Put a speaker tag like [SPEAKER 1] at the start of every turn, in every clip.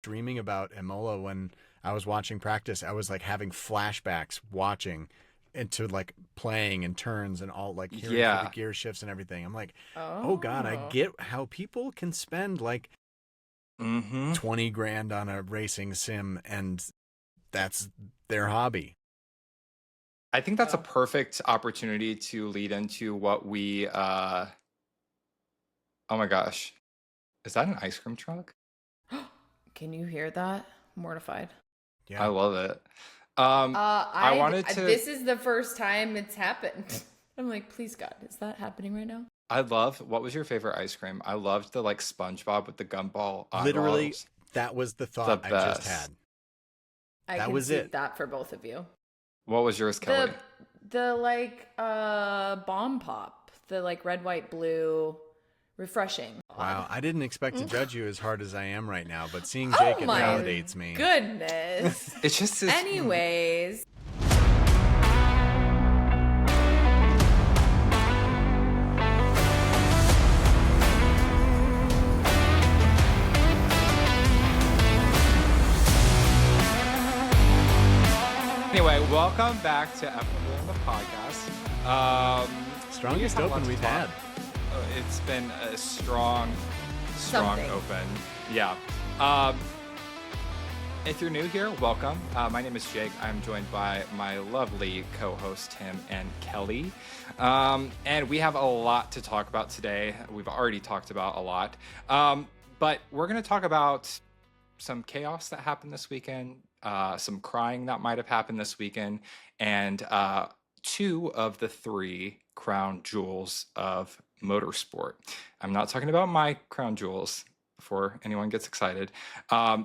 [SPEAKER 1] dreaming about Imola when I was watching practice. I was like having flashbacks watching into like playing and turns and all like hearing for the
[SPEAKER 2] Yeah.
[SPEAKER 1] gear shifts and everything. I'm like, oh God, I
[SPEAKER 3] Oh.
[SPEAKER 1] get how people can spend like
[SPEAKER 2] Mm-hmm.
[SPEAKER 1] 20 grand on a racing sim and that's their hobby.
[SPEAKER 2] I think that's a
[SPEAKER 3] Oh.
[SPEAKER 2] perfect opportunity to lead into what we oh my gosh. Is that an ice cream truck?
[SPEAKER 3] Can you hear that? Mortified.
[SPEAKER 2] I
[SPEAKER 1] Yeah.
[SPEAKER 2] love it. I wanted to
[SPEAKER 3] This is the first time it's happened. I'm like, please God, is that happening right now?
[SPEAKER 2] I love what was your favorite ice cream? I loved the like SpongeBob with the gumball
[SPEAKER 1] Literally,
[SPEAKER 2] eyeballs.
[SPEAKER 1] that was the
[SPEAKER 2] The
[SPEAKER 1] thought I just
[SPEAKER 2] best.
[SPEAKER 1] had.
[SPEAKER 3] I
[SPEAKER 1] That
[SPEAKER 3] can
[SPEAKER 1] was
[SPEAKER 3] see
[SPEAKER 1] it.
[SPEAKER 3] that for both of you.
[SPEAKER 2] What was yours, Kelly?
[SPEAKER 3] The like bomb pop, the like red, white, blue, refreshing.
[SPEAKER 1] Wow, I didn't expect to judge you as hard as I am right now, but seeing
[SPEAKER 3] Oh
[SPEAKER 1] Jake, it
[SPEAKER 3] my
[SPEAKER 1] validates me.
[SPEAKER 3] goodness.
[SPEAKER 2] It's just
[SPEAKER 3] Anyways.
[SPEAKER 2] Anyway, welcome back to F1 on the podcast.
[SPEAKER 1] Strongest
[SPEAKER 2] we have a lot
[SPEAKER 1] open
[SPEAKER 2] to
[SPEAKER 1] we've
[SPEAKER 2] talk.
[SPEAKER 1] had.
[SPEAKER 2] It's been a strong
[SPEAKER 3] Something.
[SPEAKER 2] open. Yeah. If you're new here, welcome. My name is Jake. I'm joined by my lovely co-host Tim and Kelly. And we have a lot to talk about today. We've already talked about a lot. But we're going to talk about some chaos that happened this weekend, some crying that might have happened this weekend, and two of the three crown jewels of motorsport. I'm not talking about my crown jewels before anyone gets excited.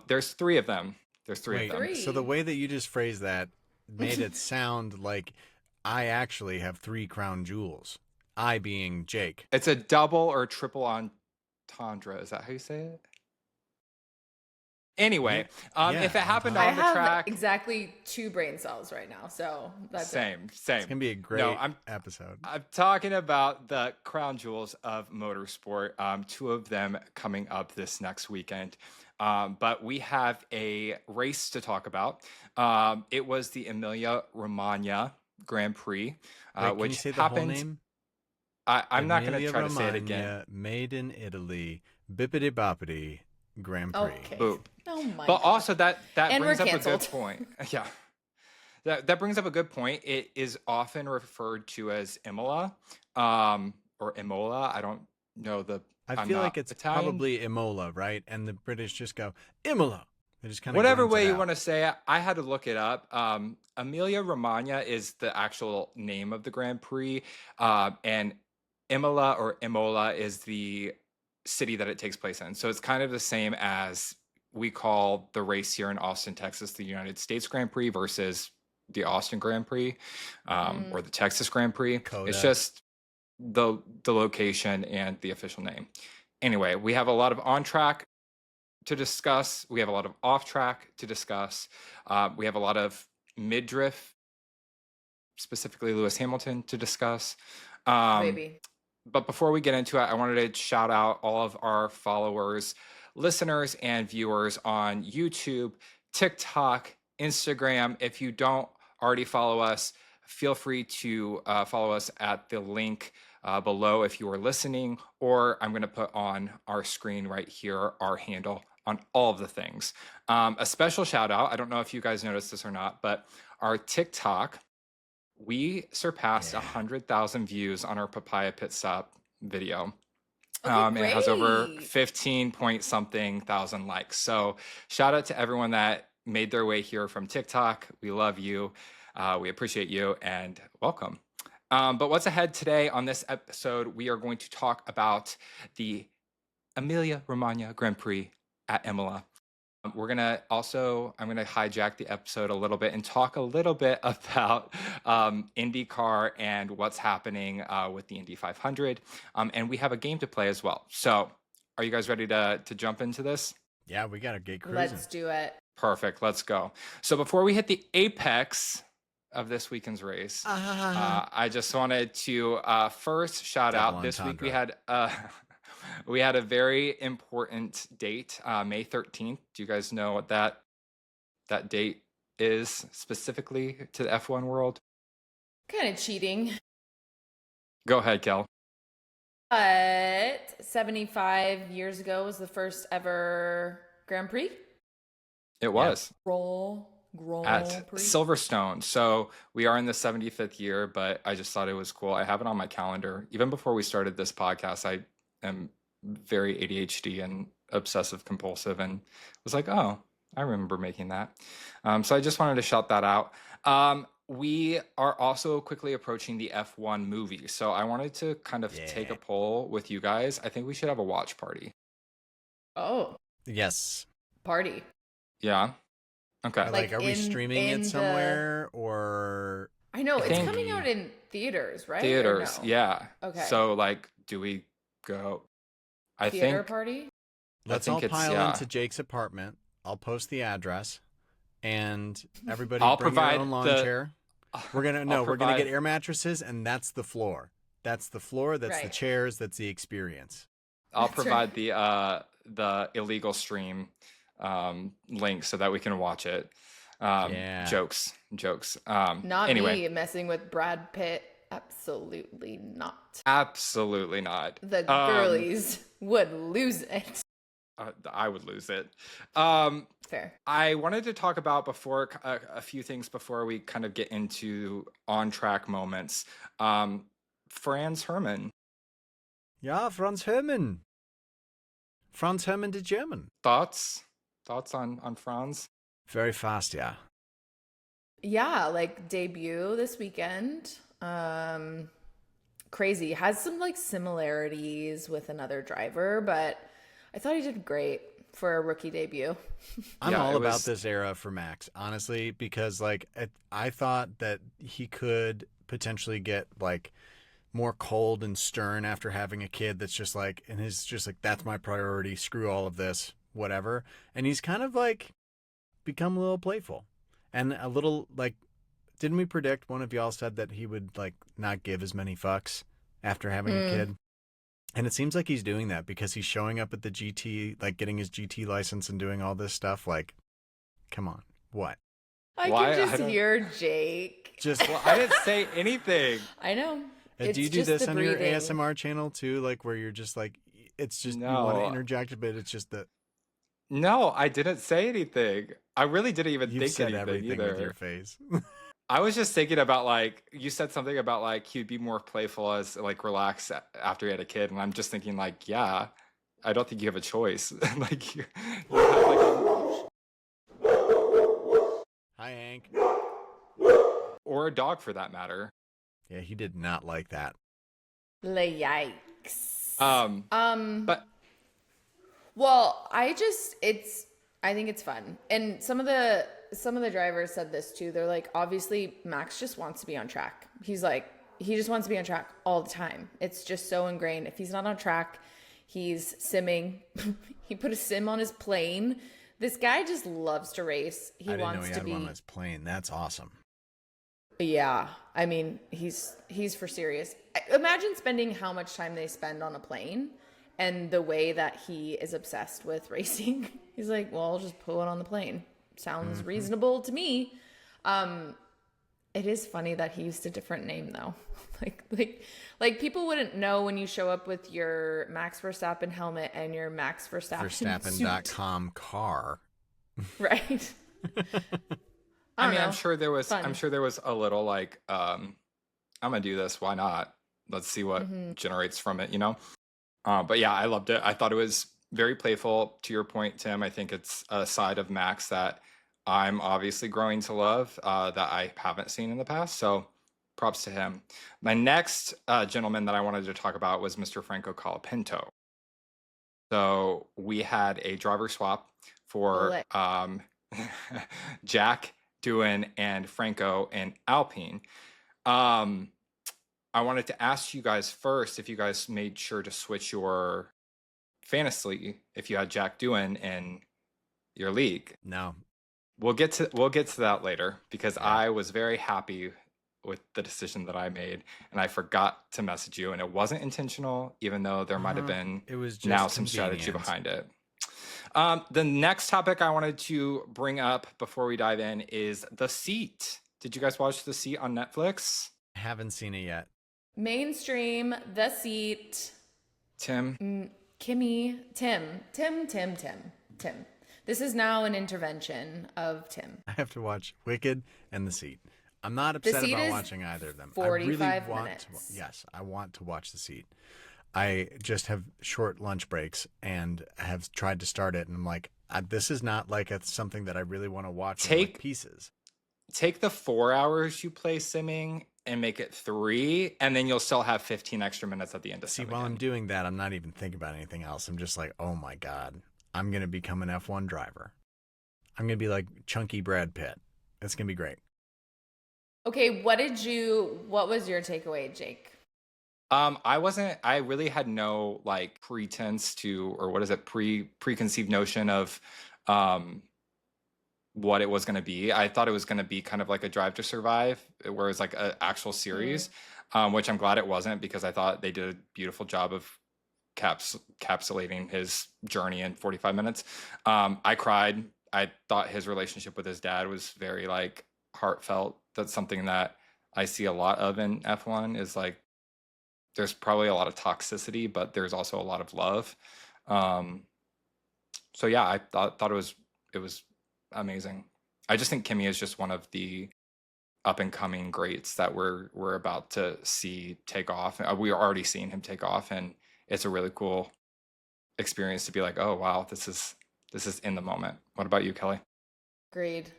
[SPEAKER 2] There's three of them.
[SPEAKER 1] Wait, so the way that you just phrased that made it sound like I actually have three crown jewels. I being Jake.
[SPEAKER 2] It's a double or triple entendre. Is that how you say it? Anyway,
[SPEAKER 1] Yeah,
[SPEAKER 2] if it happened
[SPEAKER 3] I
[SPEAKER 2] on the
[SPEAKER 3] have
[SPEAKER 2] track,
[SPEAKER 3] exactly 2 brain cells right now, so that's it.
[SPEAKER 2] same.
[SPEAKER 1] It's gonna be a great episode.
[SPEAKER 2] I'm talking about the crown jewels of motorsport. Two of them coming up this next weekend. But we have a race to talk about. It was the Emilia Romagna Grand Prix,
[SPEAKER 1] Wait,
[SPEAKER 2] which
[SPEAKER 1] can you say the
[SPEAKER 2] happened.
[SPEAKER 1] whole name?
[SPEAKER 2] I'm not going to
[SPEAKER 1] Emilia
[SPEAKER 2] try to say it
[SPEAKER 1] Romagna,
[SPEAKER 2] again.
[SPEAKER 1] Made in Italy, bippity boppity Grand Prix.
[SPEAKER 3] Okay.
[SPEAKER 2] Boop.
[SPEAKER 3] Oh my
[SPEAKER 2] But
[SPEAKER 3] God.
[SPEAKER 2] also that
[SPEAKER 3] And
[SPEAKER 2] brings
[SPEAKER 3] we're
[SPEAKER 2] up a good
[SPEAKER 3] canceled.
[SPEAKER 2] point. Yeah. That brings up a good point. It is often referred to as Imola, or Imola. I don't know
[SPEAKER 1] I
[SPEAKER 2] I'm
[SPEAKER 1] feel
[SPEAKER 2] not
[SPEAKER 1] like it's
[SPEAKER 2] Italian.
[SPEAKER 1] probably Imola, right? And the British just go Imola. They just kind of
[SPEAKER 2] Whatever way you want to say it, I had to look it up. Emilia Romagna is the actual name of the Grand Prix, and Imola or Imola is the city that it takes place in. So it's kind of the same as we call the race here in Austin, Texas, the United States Grand Prix versus the Austin Grand Prix, or the Texas Grand Prix.
[SPEAKER 1] Coda.
[SPEAKER 2] It's just the location and the official name. Anyway, we have a lot of on track to discuss. We have a lot of off track to discuss. We have a lot of midriff, specifically Lewis Hamilton, to discuss.
[SPEAKER 3] Baby.
[SPEAKER 2] But before we get into it, I wanted to shout out all of our followers, listeners, and viewers on YouTube, TikTok, Instagram. If you don't already follow us, feel free to follow us at the link below if you are listening, or I'm going to put on our screen right here our handle on all of the things. A special shout out, I don't know if you guys noticed this or not, but our TikTok, we surpassed 100,000 views on our Papaya Pit Stop video.
[SPEAKER 3] Okay,
[SPEAKER 2] it has over
[SPEAKER 3] great.
[SPEAKER 2] 15 point something thousand likes. So shout out to everyone that made their way here from TikTok. We love you. We appreciate you and welcome. But what's ahead today on this episode, we are going to talk about the Emilia Romagna Grand Prix at Imola. I'm going to hijack the episode a little bit and talk a little bit about IndyCar and what's happening with the Indy 500. And we have a game to play as well. So are you guys ready to jump into this?
[SPEAKER 1] Yeah, we got to get cruising.
[SPEAKER 3] Let's do it.
[SPEAKER 2] Perfect. Let's go. So before we hit the apex of this weekend's race, I just wanted to first shout
[SPEAKER 1] Double
[SPEAKER 2] out this week
[SPEAKER 1] entendre.
[SPEAKER 2] we had We had a very important date, May 13th. Do you guys know what that date is specifically to the F1 world?
[SPEAKER 3] Kind of cheating.
[SPEAKER 2] Go ahead, Kel.
[SPEAKER 3] But 75 years ago was the first ever Grand Prix.
[SPEAKER 2] It was.
[SPEAKER 3] Grand
[SPEAKER 2] At
[SPEAKER 3] Prix.
[SPEAKER 2] Silverstone. So we are in the 75th year, but I just thought it was cool. I have it on my calendar. Even before we started this podcast, I am very ADHD and obsessive compulsive and was like, oh, I remember making that. So I just wanted to shout that out. We are also quickly approaching the F1 movie. So I wanted to kind of take a poll with you guys. I think we should have a watch party.
[SPEAKER 3] Oh.
[SPEAKER 1] Yes.
[SPEAKER 3] Party.
[SPEAKER 2] Yeah. Okay.
[SPEAKER 1] Like are we streaming it somewhere or?
[SPEAKER 3] I know it's coming out in theaters, right?
[SPEAKER 2] Theaters,
[SPEAKER 3] no?
[SPEAKER 2] yeah.
[SPEAKER 3] Okay.
[SPEAKER 2] So like, do we go? I
[SPEAKER 3] Theater
[SPEAKER 2] think
[SPEAKER 3] party.
[SPEAKER 1] Let's all pile into Jake's apartment. I'll post the address, and everybody bring your own lawn chair. We're gonna get air mattresses, and that's the floor. That's the floor. That's the chairs. That's the experience.
[SPEAKER 2] I'll provide the illegal stream link so that we can watch it. Jokes.
[SPEAKER 3] Not
[SPEAKER 2] anyway.
[SPEAKER 3] me messing with Brad Pitt. Absolutely not.
[SPEAKER 2] Absolutely not.
[SPEAKER 3] The girlies would lose it.
[SPEAKER 2] I would lose it.
[SPEAKER 3] Fair.
[SPEAKER 2] I wanted to talk about a few things before we kind of get into on-track moments. Franz Hermann.
[SPEAKER 1] Yeah, Franz Hermann. Franz Hermann the German.
[SPEAKER 2] Thoughts on Franz?
[SPEAKER 1] Very fast, yeah.
[SPEAKER 3] Yeah, like debut this weekend. Crazy. Has some like similarities with another driver, but I thought he did great for a rookie debut.
[SPEAKER 1] I'm all about this era for Max, honestly, because like I thought that he could potentially get like more cold and stern after having a kid that's just like, and he's just like, that's my priority, screw all of this, whatever. And he's kind of like become a little playful and a little like, didn't we predict, one of y'all said that he would like not give as many fucks after having a kid? And it seems like he's doing that because he's showing up at the GT, like getting his GT license and doing all this stuff. Like, come on, what?
[SPEAKER 3] I can just hear Jake.
[SPEAKER 2] I didn't say anything.
[SPEAKER 3] I know.
[SPEAKER 1] Do you do this on your ASMR channel too? Like where you're just like, it's just, you want to interject, but it's just that.
[SPEAKER 2] No, I didn't say anything. I really didn't even think
[SPEAKER 1] said
[SPEAKER 2] anything
[SPEAKER 1] everything
[SPEAKER 2] either.
[SPEAKER 1] With your face.
[SPEAKER 2] I was just thinking about like, you said something about like he'd be more playful as like relaxed after he had a kid. And I'm just thinking like, yeah, I don't think you have a choice. Like you have like
[SPEAKER 1] Hi, Hank.
[SPEAKER 2] Or a dog for that matter.
[SPEAKER 1] Yeah, he did not like that.
[SPEAKER 3] Yikes.
[SPEAKER 2] But
[SPEAKER 3] well, I think it's fun. And some of the drivers said this too. They're like, obviously Max just wants to be on track. He's like, he just wants to be on track all the time. It's just so ingrained. If he's not on track, he's simming. He put a sim on his plane. This guy just loves to race.
[SPEAKER 1] I didn't know he had one on his plane. That's awesome.
[SPEAKER 3] Yeah, I mean, he's for serious. Imagine spending how much time they spend on a plane and the way that he is obsessed with racing. He's like, well, I'll just put one on the plane. Sounds reasonable to me. It is funny that he used a different name though. like people wouldn't know when you show up with your Max Verstappen helmet and your Max Verstappen
[SPEAKER 1] Verstappen.com car.
[SPEAKER 3] Right.
[SPEAKER 2] I'm sure there was a little like, I'm gonna do this. Why not? Let's see what generates from it, you know? But yeah, I loved it. I thought it was very playful. To your point, Tim, I think it's a side of Max that I'm obviously growing to love that I haven't seen in the past. So props to him. My next gentleman that I wanted to talk about was Mr. Franco Colapinto. So we had a driver swap for Jack Doohan and Franco and Alpine. I wanted to ask you guys first if you guys made sure to switch your fantasy if you had Jack Doohan in your league.
[SPEAKER 1] No.
[SPEAKER 2] We'll get to that later because I was very happy with the decision that I made, and I forgot to message you, and it wasn't intentional, even though there might have been
[SPEAKER 1] It was just
[SPEAKER 2] now some strategy
[SPEAKER 1] convenient.
[SPEAKER 2] behind it. The next topic I wanted to bring up before we dive in is The Seat. Did you guys watch The Seat on Netflix?
[SPEAKER 1] I haven't seen it yet.
[SPEAKER 3] Mainstream, The Seat,
[SPEAKER 2] Tim?
[SPEAKER 3] Kimmy, Tim. This is now an intervention of Tim.
[SPEAKER 1] I have to watch Wicked and The Seat. I'm not
[SPEAKER 3] The
[SPEAKER 1] upset
[SPEAKER 3] Seat
[SPEAKER 1] about
[SPEAKER 3] is
[SPEAKER 1] watching either of them.
[SPEAKER 3] 45 minutes.
[SPEAKER 1] Yes, I want to watch The Seat. I just have short lunch breaks and have tried to start it, and I'm like, this is not like something that I really want to watch in like pieces.
[SPEAKER 2] Take the 4 hours you play simming and make it 3, and then you'll still have 15 extra minutes at the end of
[SPEAKER 1] See,
[SPEAKER 2] simming.
[SPEAKER 1] while I'm doing that, I'm not even thinking about anything else. I'm just like, oh my God, I'm going to become an F1 driver. I'm going to be like chunky Brad Pitt. It's going to be great.
[SPEAKER 3] Okay, what was your takeaway, Jake?
[SPEAKER 2] I really had no like pretense to, or what is it, preconceived notion of what it was going to be. I thought it was going to be kind of like a Drive to Survive, where it's like an actual series, which I'm glad it wasn't, because I thought they did a beautiful job of capsulating his journey in 45 minutes. I cried. I thought his relationship with his dad was very like heartfelt. That's something that I see a lot of in F1, is like, there's probably a lot of toxicity, but there's also a lot of love. So yeah, I thought it was amazing. I just think Kimmy is just one of the up and coming greats that we're about to see take off. We are already seeing him take off, and it's a really cool experience to be like, oh wow, this is in the moment. What about you, Kelly?
[SPEAKER 3] Agreed.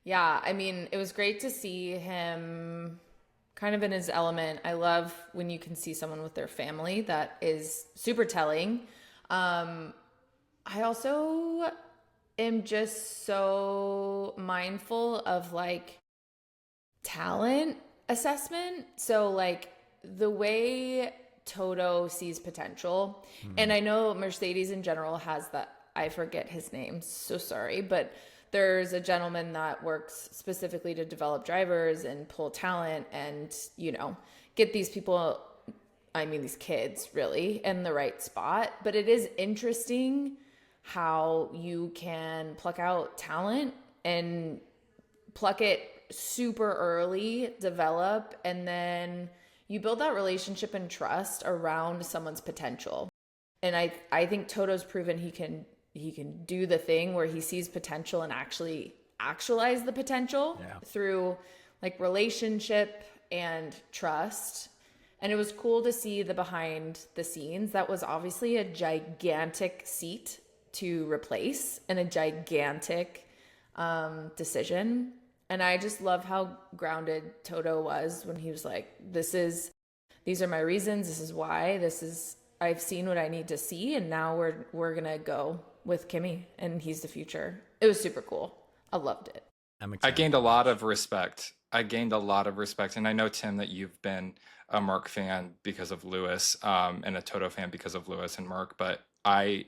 [SPEAKER 3] Yeah, I mean, it was great to see him kind of in his element. I love when you can see someone with their family. That is super telling. I also am just so mindful of like talent assessment. So like the way Toto sees potential, and I know Mercedes in general has that. I forget his name, so sorry, but there's a gentleman that works specifically to develop drivers and pull talent and, get these people, these kids really, in the right spot. But it is interesting how you can pluck out talent and pluck it super early, develop, and then you build that relationship and trust around someone's potential. And I think Toto's proven he can do the thing where he sees potential and actually actualize the potential through like relationship and trust. And it was cool to see the behind the scenes. That was obviously a gigantic seat to replace and a gigantic decision. And I just love how grounded Toto was when he was like, these are my reasons. This is why. I've seen what I need to see. And now we're going to go with Kimmy, and he's the future. It was super cool. I loved it.
[SPEAKER 2] I gained a lot of respect. And I know, Tim, that you've been a Merc fan because of Lewis, and a Toto fan because of Lewis and Merc, but I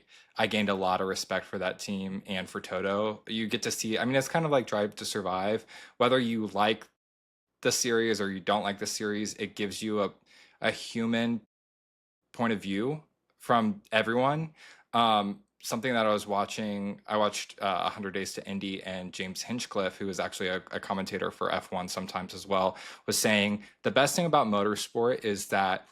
[SPEAKER 2] gained a lot of respect for that team and for Toto. You get to see, it's kind of like Drive to Survive. Whether you like the series or you don't like the series, it gives you a human point of view from everyone. Something that I watched 100 Days to Indy, and James Hinchcliffe, who is actually a commentator for F1 sometimes as well, was saying the best thing about motorsport is that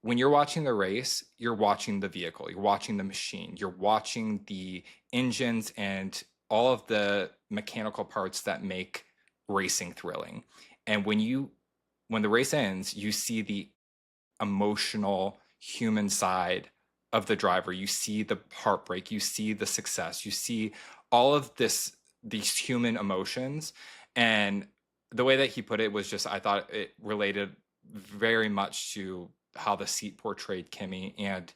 [SPEAKER 2] when you're watching the race, you're watching the vehicle, you're watching the machine, you're watching the engines and all of the mechanical parts that make racing thrilling. And when the race ends, you see the emotional human side of the driver. You see the heartbreak, you see the success, you see all of these human emotions. And the way that he put it was just, I thought it related very much to how the seat portrayed Kimmy and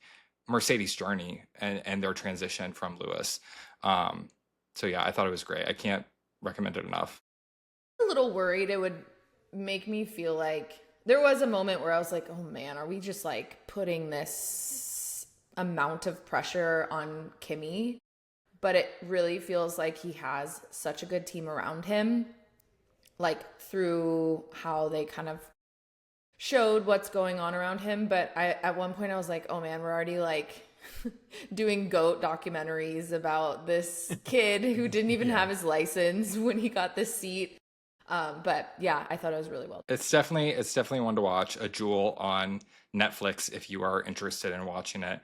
[SPEAKER 2] Mercedes' journey and their transition from Lewis. So yeah, I thought it was great. I can't recommend it enough.
[SPEAKER 3] A little worried it would make me feel like there was a moment where I was like, oh man, are we just like putting this amount of pressure on Kimmy? But it really feels like he has such a good team around him. like through how they kind of showed what's going on around him. But at one point I was like, oh man, we're already like doing goat documentaries about this kid who didn't even have his license when he got this seat. But yeah, I thought it was really well.
[SPEAKER 2] It's definitely one to watch. A Jewel on Netflix if you are interested in watching it.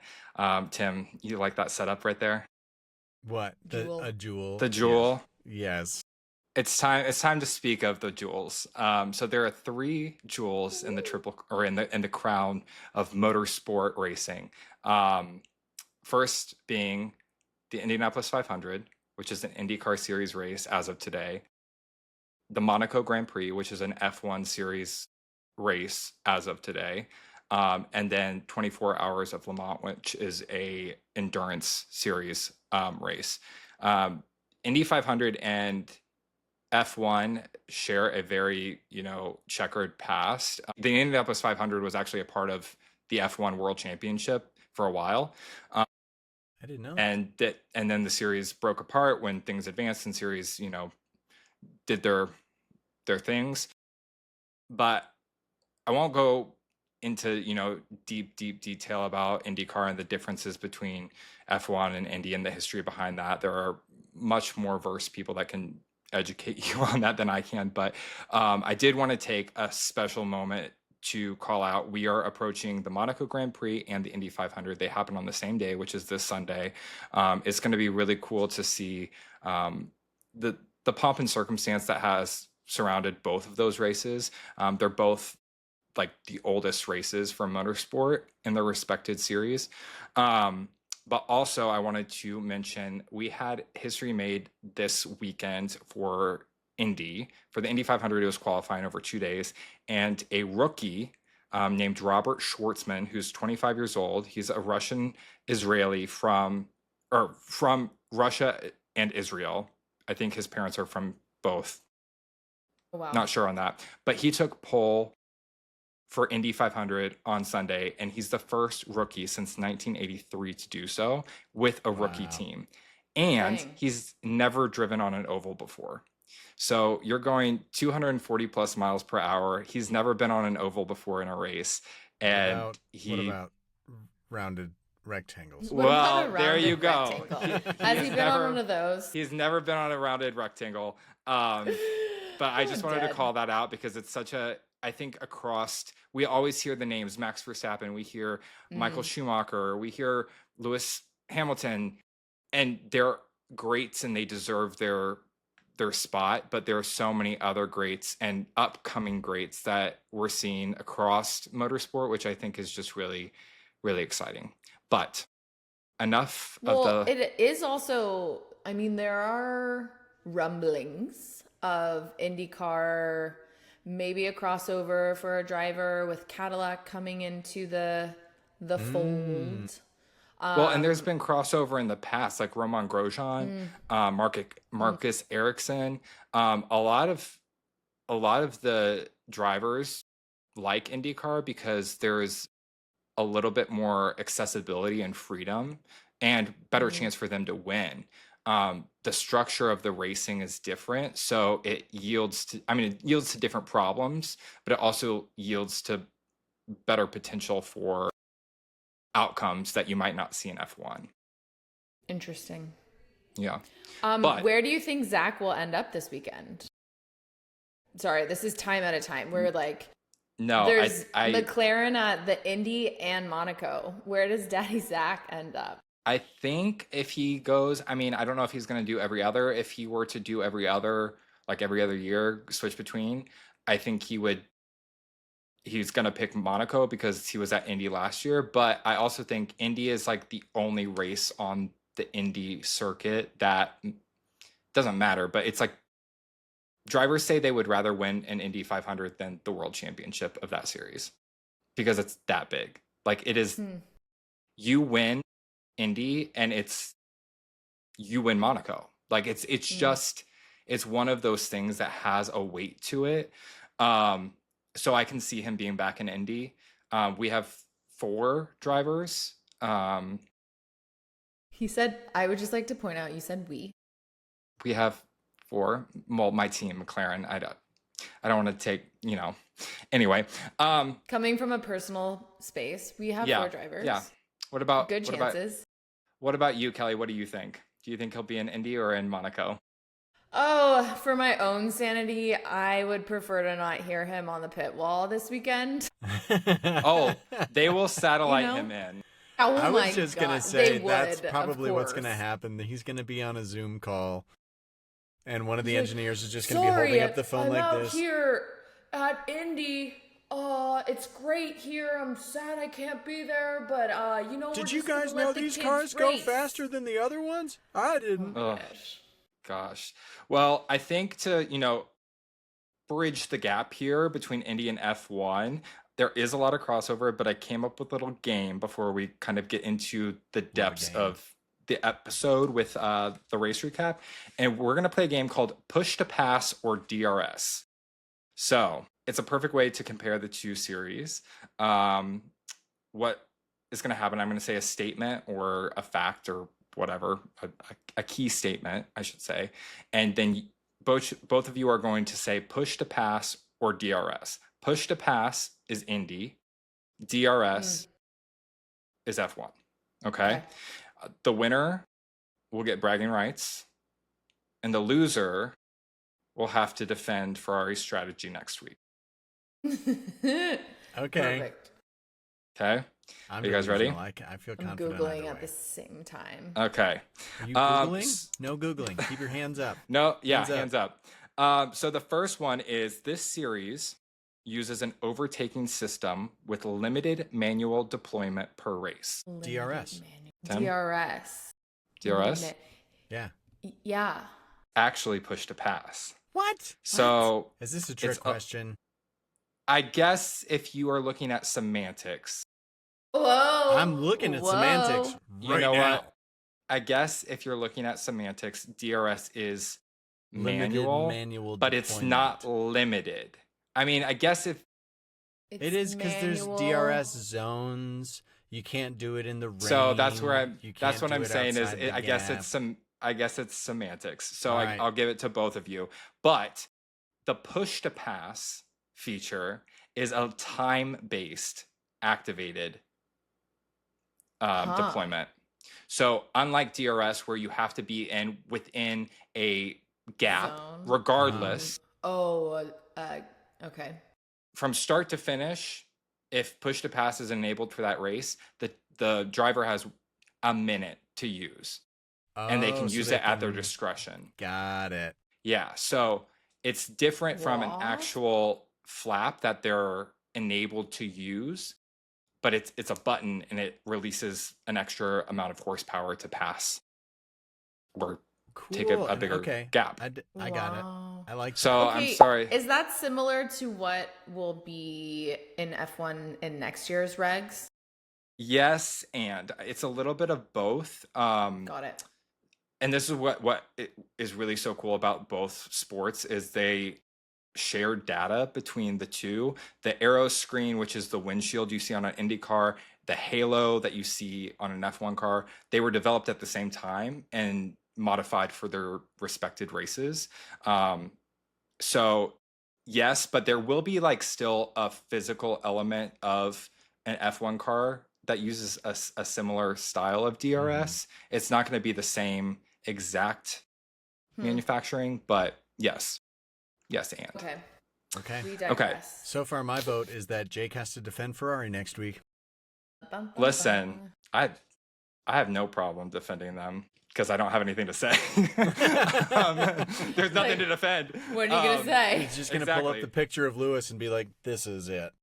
[SPEAKER 2] Tim, you like that setup right there?
[SPEAKER 1] What?
[SPEAKER 3] Jewel.
[SPEAKER 1] A jewel?
[SPEAKER 2] The Jewel.
[SPEAKER 1] Yes.
[SPEAKER 2] It's time to speak of the jewels. So there are 3 jewels in the in the crown of motorsport racing. First being the Indianapolis 500, which is an IndyCar Series race as of today. The Monaco Grand Prix, which is an F1 Series race as of today. And then 24 Hours of Le Mans, which is a endurance series race. Indy 500 and F1 share a very, checkered past. The Indianapolis 500 was actually a part of the F1 World Championship for a while.
[SPEAKER 1] I didn't know.
[SPEAKER 2] And then the series broke apart when things advanced and series, did their things. But I won't go into, deep detail about IndyCar and the differences between F1 and Indy and the history behind that. There are much more versed people that can educate you on that than I can. But I did want to take a special moment to call out. We are approaching the Monaco Grand Prix and the Indy 500. They happen on the same day, which is this Sunday. It's going to be really cool to see the pomp and circumstance that has surrounded both of those races. They're both like the oldest races for motorsport in their respected series. But also I wanted to mention we had history made this weekend for Indy. For the Indy 500, it was qualifying over 2 days. And a rookie named Robert Schwartzman, who's 25 years old. He's a Russian Israeli from Russia and Israel. I think his parents are from both.
[SPEAKER 3] Wow.
[SPEAKER 2] Not sure on that. But he took pole for Indy 500 on Sunday, and he's the first rookie since 1983 to do so with a rookie team. And
[SPEAKER 3] Dang.
[SPEAKER 2] he's never driven on an oval before. So you're going 240 plus miles per hour. He's never been on an oval before in a race. And
[SPEAKER 1] what about rounded rectangles?
[SPEAKER 2] Well, there you go.
[SPEAKER 3] Has he been on one of those?
[SPEAKER 2] He's never been on a rounded rectangle. But I just wanted to call that out because it's such a, I think we always hear the names Max Verstappen, we hear Michael Schumacher, we hear Lewis Hamilton, and they're greats and they deserve their spot, but there are so many other greats and upcoming greats that we're seeing across motorsport, which I think is just really, really exciting. But enough of the...
[SPEAKER 3] It is also, I mean, there are rumblings of IndyCar, maybe a crossover for a driver with Cadillac coming into the fold.
[SPEAKER 2] Well, and there's been crossover in the past, like Roman Grosjean, Marcus Ericsson. A lot of the drivers like IndyCar because there's a little bit more accessibility and freedom and better chance for them to win. The structure of the racing is different, so it yields to different problems, but it also yields to better potential for outcomes that you might not see in F1.
[SPEAKER 3] Interesting.
[SPEAKER 2] Yeah.
[SPEAKER 3] But where do you think Zach will end up this weekend? Sorry, this is time at a time. We're like,
[SPEAKER 2] no,
[SPEAKER 3] there's McLaren at the Indy and Monaco. Where does Daddy Zach end up?
[SPEAKER 2] I think if he goes, I don't know if he's going to do every other. If he were to do every other year, switch between, I think he's going to pick Monaco because he was at Indy last year. But I also think Indy is like the only race on the Indy circuit that doesn't matter. But it's like drivers say they would rather win an Indy 500 than the World Championship of that series because it's that big. Like it is, you win Indy and you win Monaco. Like it's just, it's one of those things that has a weight to it. So I can see him being back in Indy. We have 4 drivers.
[SPEAKER 3] He said, I would just like to point out, you said we.
[SPEAKER 2] We have 4. Well, my team, McLaren. I don't want to take, anyway.
[SPEAKER 3] Coming from a personal space, we have
[SPEAKER 2] Yeah,
[SPEAKER 3] 4 drivers.
[SPEAKER 2] yeah. What about
[SPEAKER 3] Good chances.
[SPEAKER 2] What about you, Kelly? What do you think? Do you think he'll be in Indy or in Monaco?
[SPEAKER 3] Oh, for my own sanity, I would prefer to not hear him on the pit wall this weekend.
[SPEAKER 2] Oh, they will satellite him in.
[SPEAKER 3] Oh
[SPEAKER 1] I
[SPEAKER 3] my
[SPEAKER 1] was just
[SPEAKER 3] God.
[SPEAKER 1] gonna say
[SPEAKER 3] They
[SPEAKER 1] that's
[SPEAKER 3] would,
[SPEAKER 1] probably
[SPEAKER 3] of
[SPEAKER 1] what's gonna
[SPEAKER 3] course.
[SPEAKER 1] happen. He's gonna be on a Zoom call, and one of the
[SPEAKER 3] He's like,
[SPEAKER 1] engineers is just gonna be holding up the phone
[SPEAKER 3] I'm
[SPEAKER 1] like
[SPEAKER 3] out
[SPEAKER 1] this.
[SPEAKER 3] here at Indy. It's great here. I'm sad I can't be there, but
[SPEAKER 1] Did you guys know these cars go faster than the other ones? I didn't.
[SPEAKER 2] Oh, gosh. Well, I think to, bridge the gap here between Indy and F1, there is a lot of crossover, but I came up with a little game before we kind of get into the depths of the episode with the race recap. And we're going to play a game called Push to Pass or DRS. So it's a perfect way to compare the two series. What is going to happen? I'm going to say a statement or a fact or whatever, a key statement, I should say. And then both of you are going to say push to pass or DRS. Push to pass is Indy. DRS is F1. Okay? The winner will get bragging rights, and the loser will have to defend Ferrari's strategy next week.
[SPEAKER 1] Okay.
[SPEAKER 3] Perfect.
[SPEAKER 2] Okay? Are you guys ready?
[SPEAKER 1] I feel
[SPEAKER 3] I'm
[SPEAKER 1] confident.
[SPEAKER 3] Googling at the same time.
[SPEAKER 2] Okay.
[SPEAKER 1] Are you Googling? No Googling. Keep your hands up.
[SPEAKER 2] No, yeah, hands up. So the first one is this series uses an overtaking system with limited manual deployment per race.
[SPEAKER 1] DRS.
[SPEAKER 3] DRS.
[SPEAKER 2] DRS?
[SPEAKER 1] Yeah.
[SPEAKER 3] Yeah.
[SPEAKER 2] Actually push to pass.
[SPEAKER 1] What?
[SPEAKER 2] So
[SPEAKER 1] Is this a trick question?
[SPEAKER 2] I guess if you are looking at semantics.
[SPEAKER 3] Whoa.
[SPEAKER 1] I'm looking at semantics right
[SPEAKER 2] You know
[SPEAKER 1] now.
[SPEAKER 2] what? I guess if you're looking at semantics, DRS is
[SPEAKER 1] Limited
[SPEAKER 2] manual, but it's
[SPEAKER 1] deployment.
[SPEAKER 2] not limited. I mean, I guess if
[SPEAKER 1] It is because there's DRS zones. You can't do it in the rain.
[SPEAKER 2] so that's where that's what
[SPEAKER 1] do
[SPEAKER 2] I'm
[SPEAKER 1] it
[SPEAKER 2] saying is
[SPEAKER 1] outside the
[SPEAKER 2] I guess
[SPEAKER 1] gap.
[SPEAKER 2] it's semantics. So
[SPEAKER 1] All right.
[SPEAKER 2] I'll give it to both of you. But the push to pass feature is a time-based activated deployment. So unlike DRS, where you have to be within a gap,
[SPEAKER 3] Zone.
[SPEAKER 2] regardless,
[SPEAKER 3] okay.
[SPEAKER 2] from start to finish, if push to pass is enabled for that race, the driver has a minute to use, and they can use it at their discretion.
[SPEAKER 1] Got it.
[SPEAKER 2] Yeah, so it's different from an actual flap that they're enabled to use, but it's a button and it releases an extra amount of horsepower to pass or take a bigger gap.
[SPEAKER 1] I got it. I like that.
[SPEAKER 2] So
[SPEAKER 3] Okay,
[SPEAKER 2] I'm sorry.
[SPEAKER 3] Is that similar to what will be in F1 in next year's regs?
[SPEAKER 2] Yes, and it's a little bit of both.
[SPEAKER 3] Got it.
[SPEAKER 2] And this is what is really so cool about both sports is they share data between the two. The arrow screen, which is the windshield you see on an Indy car, the halo that you see on an F1 car, they were developed at the same time and modified for their respected races. So yes, but there will be still a physical element of an F1 car that uses a similar style of DRS. It's not going to be the same exact manufacturing, but yes, and
[SPEAKER 3] Okay. We digress.
[SPEAKER 2] Okay.
[SPEAKER 1] So far, my vote is that Jake has to defend Ferrari next week.
[SPEAKER 2] Listen, I have no problem defending them because I don't have anything to say. There's nothing to defend.
[SPEAKER 3] What are you gonna say?
[SPEAKER 1] He's just gonna pull up the picture of Lewis and be like, "This is it."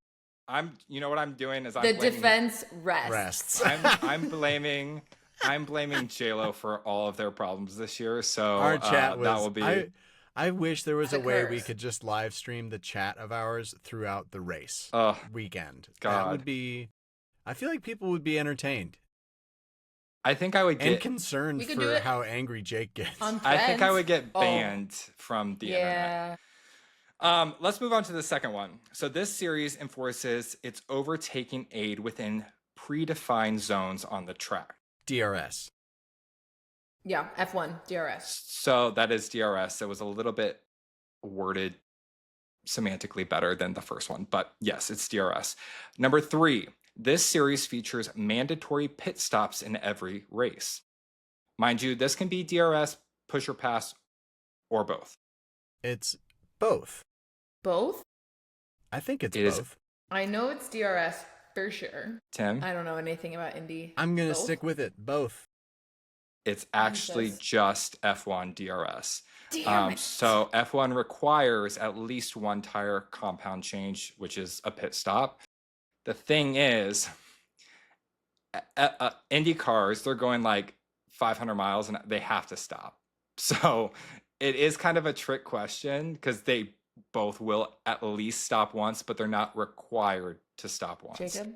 [SPEAKER 2] You know what I'm doing is
[SPEAKER 3] the defense rests.
[SPEAKER 2] I'm blaming JLo for all of their problems this year. So
[SPEAKER 1] our chat was.
[SPEAKER 2] That will be.
[SPEAKER 1] I wish there was a way we could just live stream the chat of ours throughout the race weekend.
[SPEAKER 2] God.
[SPEAKER 1] That would be. I feel like people would be entertained.
[SPEAKER 2] I think I would get
[SPEAKER 1] concerned for how angry Jake gets.
[SPEAKER 2] I think I would get banned from the internet. Let's move on to the second one. So this series enforces its overtaking aid within predefined zones on the track.
[SPEAKER 1] DRS.
[SPEAKER 3] Yeah, F1 DRS.
[SPEAKER 2] So that is DRS. It was a little bit worded semantically better than the first one. But yes, it's DRS. Number 3, this series features mandatory pit stops in every race. Mind you, this can be DRS, push or pass, or both.
[SPEAKER 1] It's both.
[SPEAKER 3] Both?
[SPEAKER 1] I think it's
[SPEAKER 2] It is-
[SPEAKER 1] both.
[SPEAKER 3] I know it's DRS for sure.
[SPEAKER 2] Tim?
[SPEAKER 3] I don't know anything about Indy.
[SPEAKER 1] I'm going to
[SPEAKER 3] Both?
[SPEAKER 1] stick with it. Both.
[SPEAKER 2] It's actually
[SPEAKER 3] Jesus.
[SPEAKER 2] just F1 DRS.
[SPEAKER 3] Damn it.
[SPEAKER 2] So F1 requires at least one tire compound change, which is a pit stop. The thing is, Indy cars, they're going like 500 miles and they have to stop. So it is kind of a trick question because they both will at least stop once, but they're not required to stop once.
[SPEAKER 3] Jacob?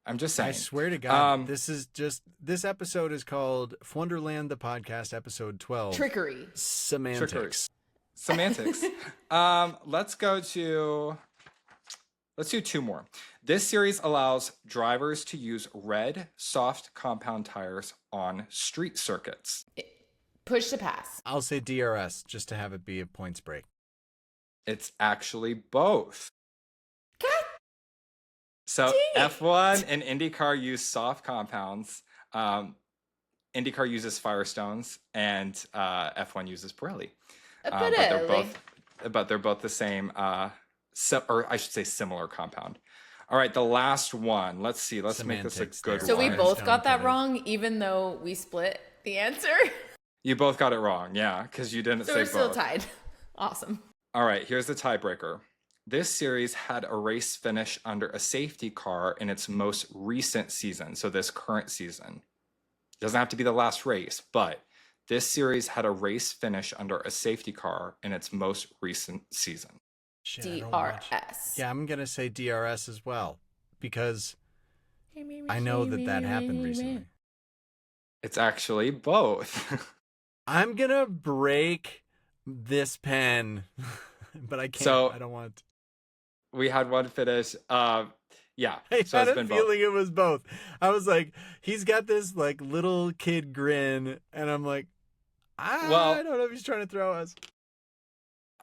[SPEAKER 2] I'm just saying.
[SPEAKER 1] I swear to God, this episode is called Wonderland the Podcast, episode 12.
[SPEAKER 3] Trickery.
[SPEAKER 1] Semantics.
[SPEAKER 2] Semantics. Let's do 2 more. This series allows drivers to use red soft compound tires on street circuits.
[SPEAKER 3] Push to pass.
[SPEAKER 1] I'll say DRS just to have it be a points break.
[SPEAKER 2] It's actually both.
[SPEAKER 3] God.
[SPEAKER 2] So
[SPEAKER 3] Dang it.
[SPEAKER 2] F1 and IndyCar use soft compounds. IndyCar uses Firestones, and F1 uses Pirelli. But they're both the same, or I should say similar compound. All right, the last one. Let's see. Let's make this a
[SPEAKER 1] Semantics
[SPEAKER 2] good
[SPEAKER 1] there.
[SPEAKER 3] So
[SPEAKER 2] one.
[SPEAKER 3] we both got that
[SPEAKER 1] Stone-coated.
[SPEAKER 3] wrong, even though we split the answer.
[SPEAKER 2] You both got it wrong, yeah, because you didn't
[SPEAKER 3] So
[SPEAKER 2] say
[SPEAKER 3] we're still
[SPEAKER 2] both.
[SPEAKER 3] tied. Awesome.
[SPEAKER 2] All right, here's the tiebreaker. This series had a race finish under a safety car in its most recent season, so this current season. It doesn't have to be the last race, but this series had a race finish under a safety car in its most recent season.
[SPEAKER 1] Shit, I don't watch.
[SPEAKER 3] DRS.
[SPEAKER 1] Yeah, I'm going to say DRS as well because I know that happened recently.
[SPEAKER 2] It's actually both.
[SPEAKER 1] I'm going to break this pen, but I can't.
[SPEAKER 2] So-
[SPEAKER 1] I don't want to.
[SPEAKER 2] We had one finish. Yeah,
[SPEAKER 1] I
[SPEAKER 2] so
[SPEAKER 1] had
[SPEAKER 2] it's
[SPEAKER 1] a
[SPEAKER 2] been
[SPEAKER 1] feeling it was both. I was like, he's got this like little kid grin, and I'm like, I don't know if he's trying to throw us.
[SPEAKER 2] both.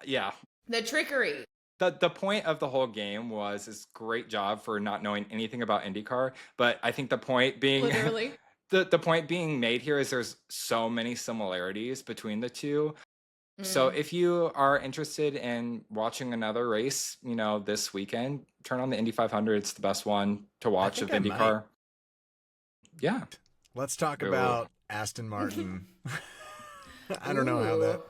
[SPEAKER 2] Yeah.
[SPEAKER 3] The trickery.
[SPEAKER 2] The point of the whole game was great job for not knowing anything about IndyCar, but I think the point being
[SPEAKER 3] Literally.
[SPEAKER 2] the point being made here is there's so many similarities between the two. So if you are interested in watching another race, this weekend, turn on the Indy 500. It's the best one to watch of
[SPEAKER 1] think I
[SPEAKER 2] IndyCar. Yeah.
[SPEAKER 1] Let's talk
[SPEAKER 2] Ooh.
[SPEAKER 1] about Aston Martin. I don't know how that.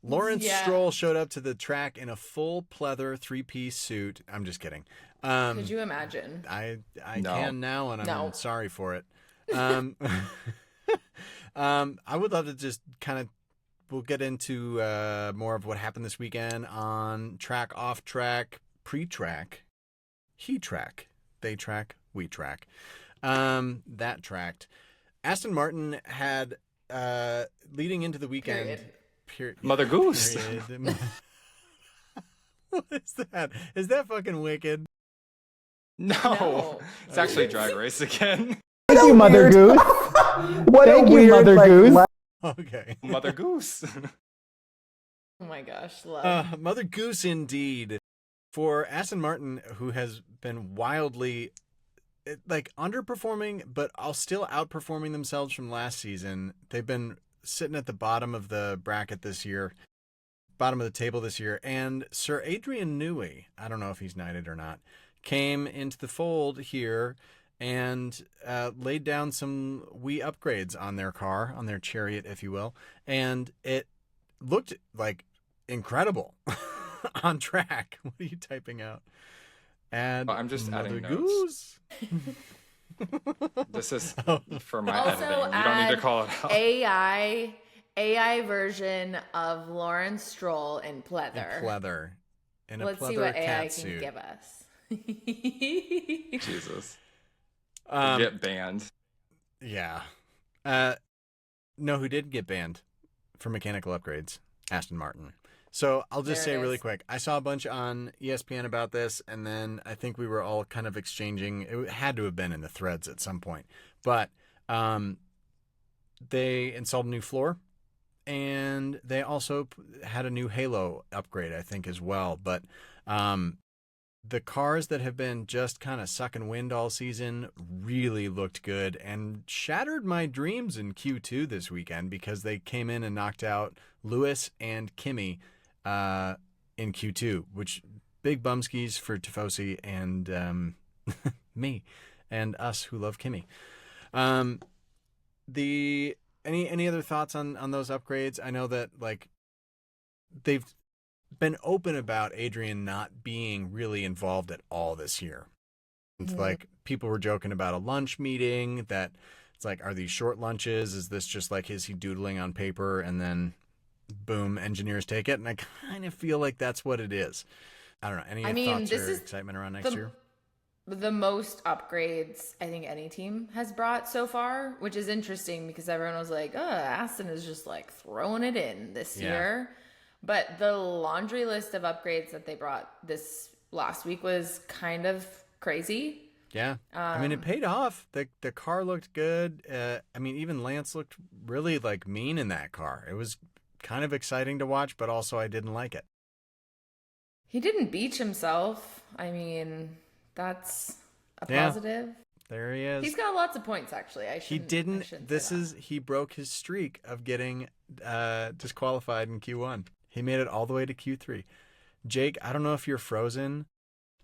[SPEAKER 1] Lawrence
[SPEAKER 3] Yeah.
[SPEAKER 1] Stroll showed up to the track in a full pleather 3-piece suit. I'm just kidding.
[SPEAKER 3] Could you imagine?
[SPEAKER 1] I
[SPEAKER 2] No.
[SPEAKER 1] can now, and I'm
[SPEAKER 3] No.
[SPEAKER 1] sorry for it. I would love to just kind of. We'll get into more of what happened this weekend on track, off track, pre-track, he track, they track, we track. That tracked. Aston Martin had leading into the weekend.
[SPEAKER 2] Mother Goose.
[SPEAKER 1] Period. What is that? Is that fucking wicked?
[SPEAKER 2] No. It's actually Drag Race again.
[SPEAKER 4] Thank you, Mother Goose. What a weird, Mother Goose.
[SPEAKER 1] Okay.
[SPEAKER 2] Mother Goose.
[SPEAKER 3] Oh my gosh, love.
[SPEAKER 1] Mother Goose indeed. For Aston Martin, who has been wildly underperforming, but still outperforming themselves from last season. They've been sitting at the bottom of the bracket this year, bottom of the table this year. And Sir Adrian Newey, I don't know if he's knighted or not, came into the fold here and laid down some wee upgrades on their car, on their chariot, if you will. And it looked like incredible on track. What are you typing out? And
[SPEAKER 2] I'm just
[SPEAKER 1] Mother
[SPEAKER 2] adding notes.
[SPEAKER 1] Goose.
[SPEAKER 2] This is
[SPEAKER 1] Oh.
[SPEAKER 2] for my
[SPEAKER 3] Also
[SPEAKER 2] editing. You don't need to
[SPEAKER 3] add
[SPEAKER 2] call it out.
[SPEAKER 3] AI version of Lawrence Stroll in pleather.
[SPEAKER 1] Pleather. In a
[SPEAKER 3] Let's see
[SPEAKER 1] pleather
[SPEAKER 3] what AI
[SPEAKER 1] cat
[SPEAKER 3] can
[SPEAKER 1] suit.
[SPEAKER 3] give us.
[SPEAKER 2] Jesus.
[SPEAKER 1] Um,
[SPEAKER 2] Get banned.
[SPEAKER 1] Yeah. No, who did get banned for mechanical upgrades? Aston Martin. So I'll just
[SPEAKER 3] There
[SPEAKER 1] say
[SPEAKER 3] it
[SPEAKER 1] really
[SPEAKER 3] is.
[SPEAKER 1] quick. I saw a bunch on ESPN about this, and then I think we were all kind of exchanging. It had to have been in the threads at some point. But they installed a new floor, And they also had a new Halo upgrade, I think, as well. But the cars that have been just kind of sucking wind all season really looked good and shattered my dreams in Q2 this weekend because they came in and knocked out Lewis and Kimi in Q2, which big bumskis for Tifosi and me and us who love Kimi. Any other thoughts on those upgrades? I know that like they've been open about Adrian not being really involved at all this year. It's like people were joking about a lunch meeting that it's like, are these short lunches? Is this just like, is he doodling on paper and then boom, engineers take it? And I kind of feel like that's what it is. I don't know. Any thoughts
[SPEAKER 3] this
[SPEAKER 1] or
[SPEAKER 3] is
[SPEAKER 1] excitement around next year?
[SPEAKER 3] the most upgrades I think any team has brought so far, which is interesting because everyone was like, Aston is just like throwing it in this year. But the laundry list of upgrades that they brought this last week was kind of crazy.
[SPEAKER 1] Yeah. I mean, it paid off. The car looked good. I mean, even Lance looked really like mean in that car. It was kind of exciting to watch, but also I didn't like it.
[SPEAKER 3] He didn't beach himself. I mean, that's a positive.
[SPEAKER 1] There he is.
[SPEAKER 3] He's got lots of points, actually.
[SPEAKER 1] He broke his streak of getting disqualified in Q1. He made it all the way to Q3. Jake, I don't know if you're frozen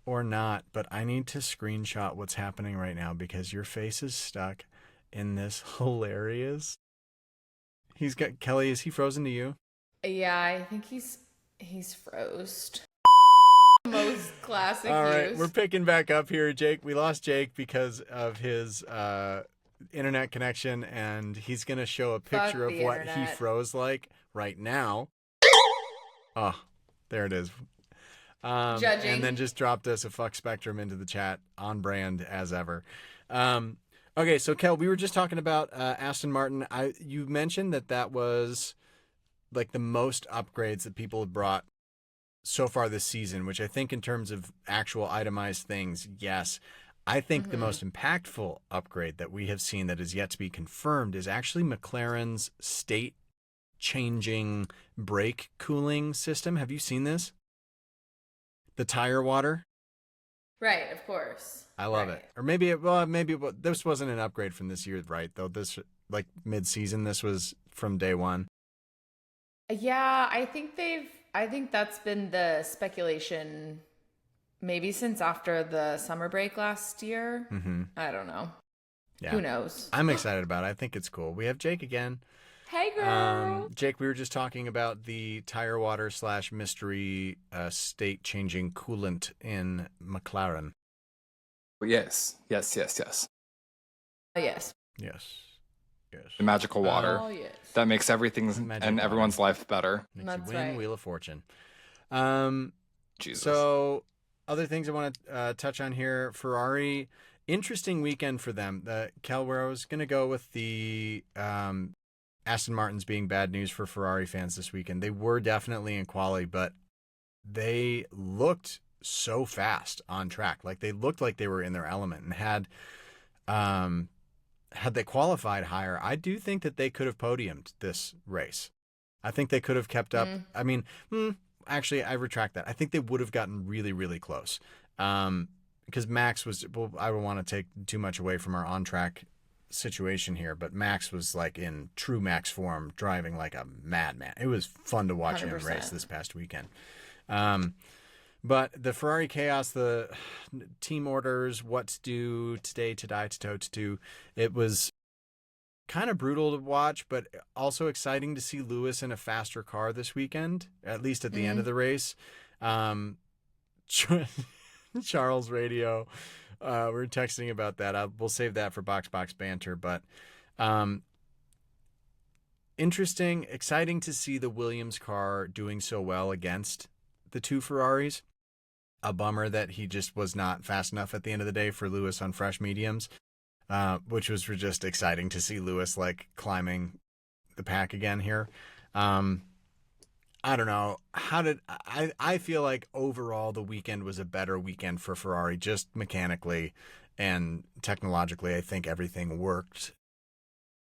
[SPEAKER 1] or not, but I need to screenshot what's happening right now because your face is stuck in this hilarious. He's got Kelly. Is he frozen to you?
[SPEAKER 3] Yeah, I think he's froze. Most classic
[SPEAKER 1] All right,
[SPEAKER 3] use.
[SPEAKER 1] we're picking back up here, Jake. We lost Jake because of his internet connection, and he's going to show a picture of what he froze like right now. Oh, there it is.
[SPEAKER 3] Judging.
[SPEAKER 1] And then just dropped us a fuck spectrum into the chat, on brand as ever. Okay, so Kel, we were just talking about Aston Martin. You mentioned that was like the most upgrades that people have brought so far this season, which I think in terms of actual itemized things, yes. I think the most impactful upgrade that we have seen that is yet to be confirmed is actually McLaren's state changing brake cooling system. Have you seen this? The tire water?
[SPEAKER 3] Right, of course.
[SPEAKER 1] I love it. Or maybe this wasn't an upgrade from this year, right? Though this like mid-season, this was from day one.
[SPEAKER 3] Yeah, I think that's been the speculation maybe since after the summer break last year. I don't know.
[SPEAKER 1] Yeah.
[SPEAKER 3] Who knows?
[SPEAKER 1] I'm excited about it. I think it's cool. We have Jake again.
[SPEAKER 3] Hey, girl.
[SPEAKER 1] Jake, we were just talking about the tire water / mystery state changing coolant in McLaren.
[SPEAKER 2] Yes.
[SPEAKER 3] Yes.
[SPEAKER 1] Yes.
[SPEAKER 2] The magical water
[SPEAKER 3] Yes.
[SPEAKER 2] that makes everything and everyone's life better.
[SPEAKER 1] Makes
[SPEAKER 3] That's
[SPEAKER 1] you win
[SPEAKER 3] right.
[SPEAKER 1] Wheel of Fortune.
[SPEAKER 2] Jesus.
[SPEAKER 1] So other things I want to touch on here. Ferrari, interesting weekend for them. Kel, where I was going to go with the Aston Martins being bad news for Ferrari fans this weekend. They were definitely in quali, but they looked so fast on track. Like they looked like they were in their element, and had they qualified higher, I do think that they could have podiumed this race. I think they could have kept up. I mean, actually, I retract that. I think they would have gotten really, really close. Because Max was, well, I don't want to take too much away from our on-track situation here, but Max was like in true Max form, driving like a madman. It was fun to watch
[SPEAKER 3] 100%.
[SPEAKER 1] him race this past weekend. But the Ferrari chaos, the team orders, what to do today, to die, to toe, to do, it was kind of brutal to watch, but also exciting to see Lewis in a faster car this weekend, at least at the end of the race. Charles Radio, we're texting about that. We'll save that for Box Banter, but interesting, exciting to see the Williams car doing so well against the two Ferraris. A bummer that he just was not fast enough at the end of the day for Lewis on fresh mediums, which was just exciting to see Lewis like climbing the pack again here. I don't know. I feel like overall the weekend was a better weekend for Ferrari, just mechanically and technologically. I think everything worked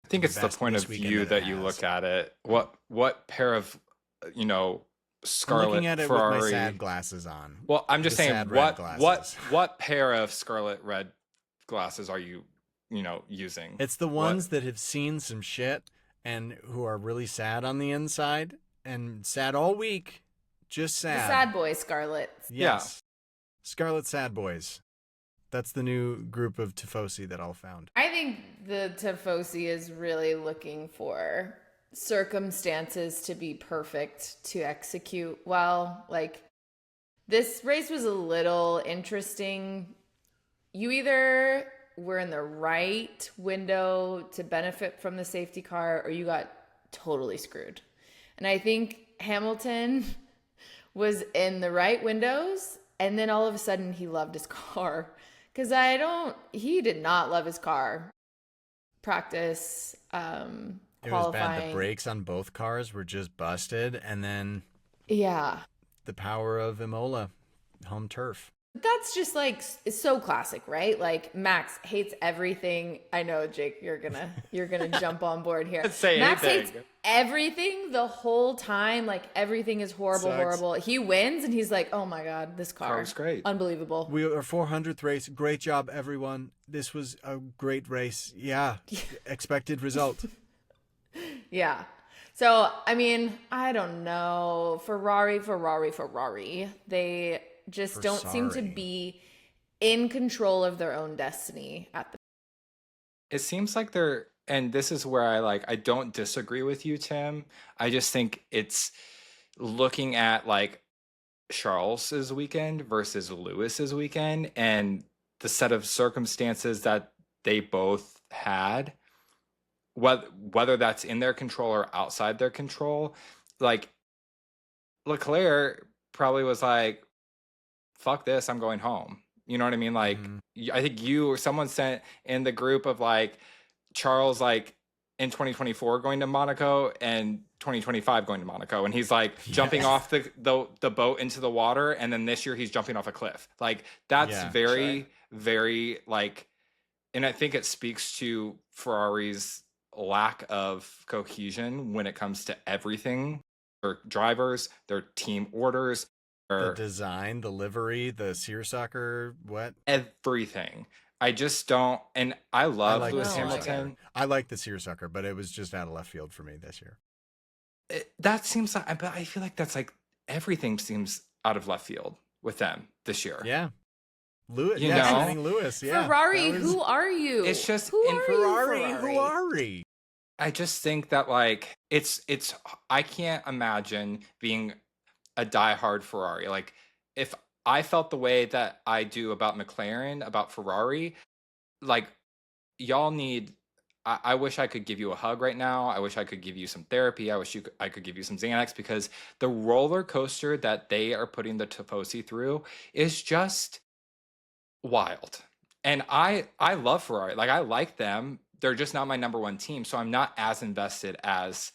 [SPEAKER 2] I think it's the point of view that you look at it. What pair of,
[SPEAKER 1] I'm looking
[SPEAKER 2] scarlet
[SPEAKER 1] at it
[SPEAKER 2] Ferrari?
[SPEAKER 1] with my sad glasses on.
[SPEAKER 2] Well, I'm just
[SPEAKER 1] The
[SPEAKER 2] saying,
[SPEAKER 1] sad red glasses.
[SPEAKER 2] what pair of scarlet red glasses are you, using?
[SPEAKER 1] It's the ones that have seen some shit and who are really sad on the inside and sad all week. Just sad.
[SPEAKER 3] The sad boy Scarlet.
[SPEAKER 1] Yes. Yeah. Scarlet Sad Boys. That's the new group of Tifosi that I'll found.
[SPEAKER 3] I think the Tifosi is really looking for circumstances to be perfect to execute well. Like, this race was a little interesting. You either were in the right window to benefit from the safety car or you got totally screwed. And I think Hamilton was in the right windows, and then all of a sudden he loved his car. Because he did not love his car. Practice, qualifying.
[SPEAKER 1] It was bad. The brakes on both cars were just busted. And then the power of Imola, home turf.
[SPEAKER 3] That's just like, it's so classic, right? Like, Max hates everything. I know, Jake, you're gonna jump on board here. Max hates everything the whole time. Like, everything is horrible. He wins and he's like, oh my God, this car
[SPEAKER 2] is great.
[SPEAKER 3] Unbelievable.
[SPEAKER 1] We are 400th race. Great job, everyone. This was a great race. Yeah. Expected result.
[SPEAKER 3] Yeah. So, I mean, I don't know. Ferrari. They just don't seem to be in control of their own destiny at the.
[SPEAKER 2] It seems like they're, and this is where I don't disagree with you, Tim. I just think it's looking at like Charles's weekend versus Lewis's weekend and the set of circumstances that they both had, whether that's in their control or outside their control. Like, Leclerc probably was like, fuck this, I'm going home. You know what I mean? Like, I think you or someone sent in the group of like Charles, like in 2024 going to Monaco and 2025 going to Monaco. And he's like jumping off the boat into the water. And then this year he's jumping off a cliff. Like, that's very like, and I think it speaks to Ferrari's lack of cohesion when it comes to everything. Their drivers, their team orders,
[SPEAKER 1] the design, the livery, the seersucker,
[SPEAKER 2] everything. I just don't, and I love Lewis Hamilton.
[SPEAKER 1] I like the seersucker, but it was just out of left field for me this year.
[SPEAKER 2] That seems like, but I feel like that's like everything seems out of left field with them this year.
[SPEAKER 1] Yeah. Lewis, Lewis,
[SPEAKER 3] Ferrari, who are you?
[SPEAKER 2] It's just
[SPEAKER 1] Ferrari.
[SPEAKER 2] I just think that like it's I can't imagine being a diehard Ferrari. Like, if I felt the way that I do about McLaren, about Ferrari, like, y'all need, I wish I could give you a hug right now. I wish I could give you some therapy. I wish I could give you some Xanax, because the roller coaster that they are putting the Tifosi through is just wild. And I love Ferrari. Like, I like them. They're just not my number one team. So I'm not as invested as,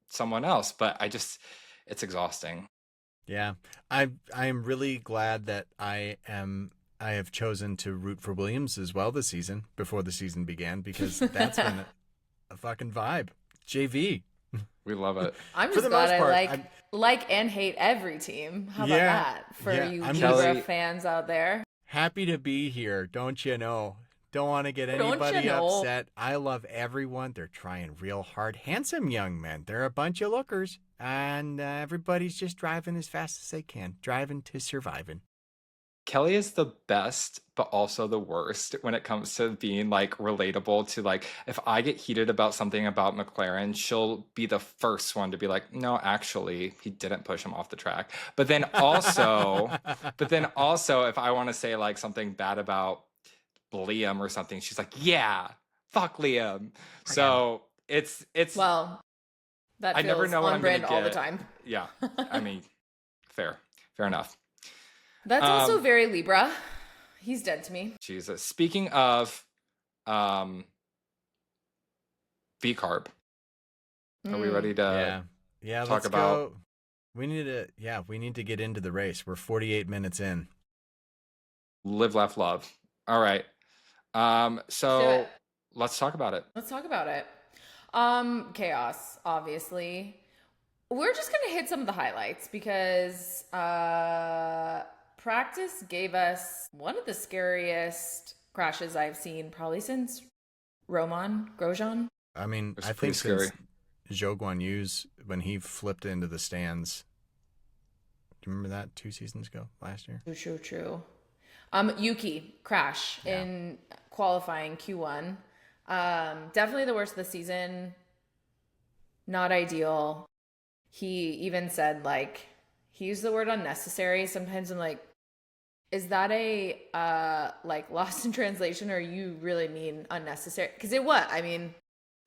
[SPEAKER 2] someone else, but it's exhausting.
[SPEAKER 1] Yeah. I am really glad that I have chosen to root for Williams as well this season, before the season began, because that's been a fucking vibe. JV.
[SPEAKER 2] We love it.
[SPEAKER 3] I'm just glad I like and hate every team. How about that for you Libra fans out there?
[SPEAKER 1] Happy to be here, don't you know? Don't want to get anybody upset. I love everyone. They're trying real hard. Handsome young men. They're a bunch of lookers. And everybody's just driving as fast as they can. Driving to surviving.
[SPEAKER 2] Kelly is the best, but also the worst when it comes to being like relatable to, like, if I get heated about something about McLaren, she'll be the first one to be like, no, actually, he didn't push him off the track. But then also, if I want to say like something bad about Liam or something, she's like, yeah, fuck Liam. So it's
[SPEAKER 3] well, that
[SPEAKER 2] I
[SPEAKER 3] feels
[SPEAKER 2] never know what
[SPEAKER 3] on brand
[SPEAKER 2] I'm gonna
[SPEAKER 3] all
[SPEAKER 2] get.
[SPEAKER 3] the time.
[SPEAKER 2] Yeah, I mean, fair enough.
[SPEAKER 3] That's also very Libra. He's dead to me.
[SPEAKER 2] Jesus. Speaking of V-carb, are we ready to talk about?
[SPEAKER 1] Go. We need to get into the race. We're 48 minutes in.
[SPEAKER 2] Live, laugh, love. All right. So Let's talk about it.
[SPEAKER 3] Let's talk about it. Chaos, obviously. We're just gonna hit some of the highlights because practice gave us one of the scariest crashes I've seen probably since Grosjean.
[SPEAKER 1] I mean,
[SPEAKER 2] It's
[SPEAKER 1] I
[SPEAKER 2] pretty
[SPEAKER 1] think
[SPEAKER 2] scary.
[SPEAKER 1] since Zhou Guanyu's, when he flipped into the stands, do you remember that 2 seasons ago, last year?
[SPEAKER 3] True. Yuki crash in qualifying Q1. Definitely the worst of the season. Not ideal. He even said, like, he used the word unnecessary. Sometimes I'm like, is that a like lost in translation, or you really mean unnecessary? Because it was. I mean,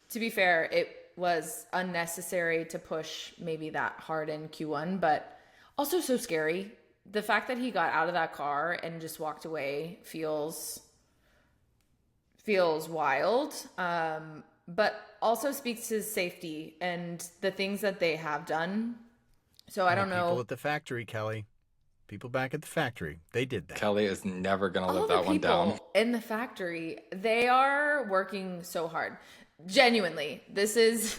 [SPEAKER 3] to be fair, it was unnecessary to push maybe that hard in Q1, but also so scary. The fact that he got out of that car and just walked away feels wild, but also speaks to safety and the things that they have done. So I don't know.
[SPEAKER 1] People at the factory, Kelly. People back at the factory. They did that.
[SPEAKER 2] Kelly is never going to
[SPEAKER 3] All
[SPEAKER 2] live
[SPEAKER 3] the
[SPEAKER 2] that one down.
[SPEAKER 3] people in the factory, they are working so hard. Genuinely, this is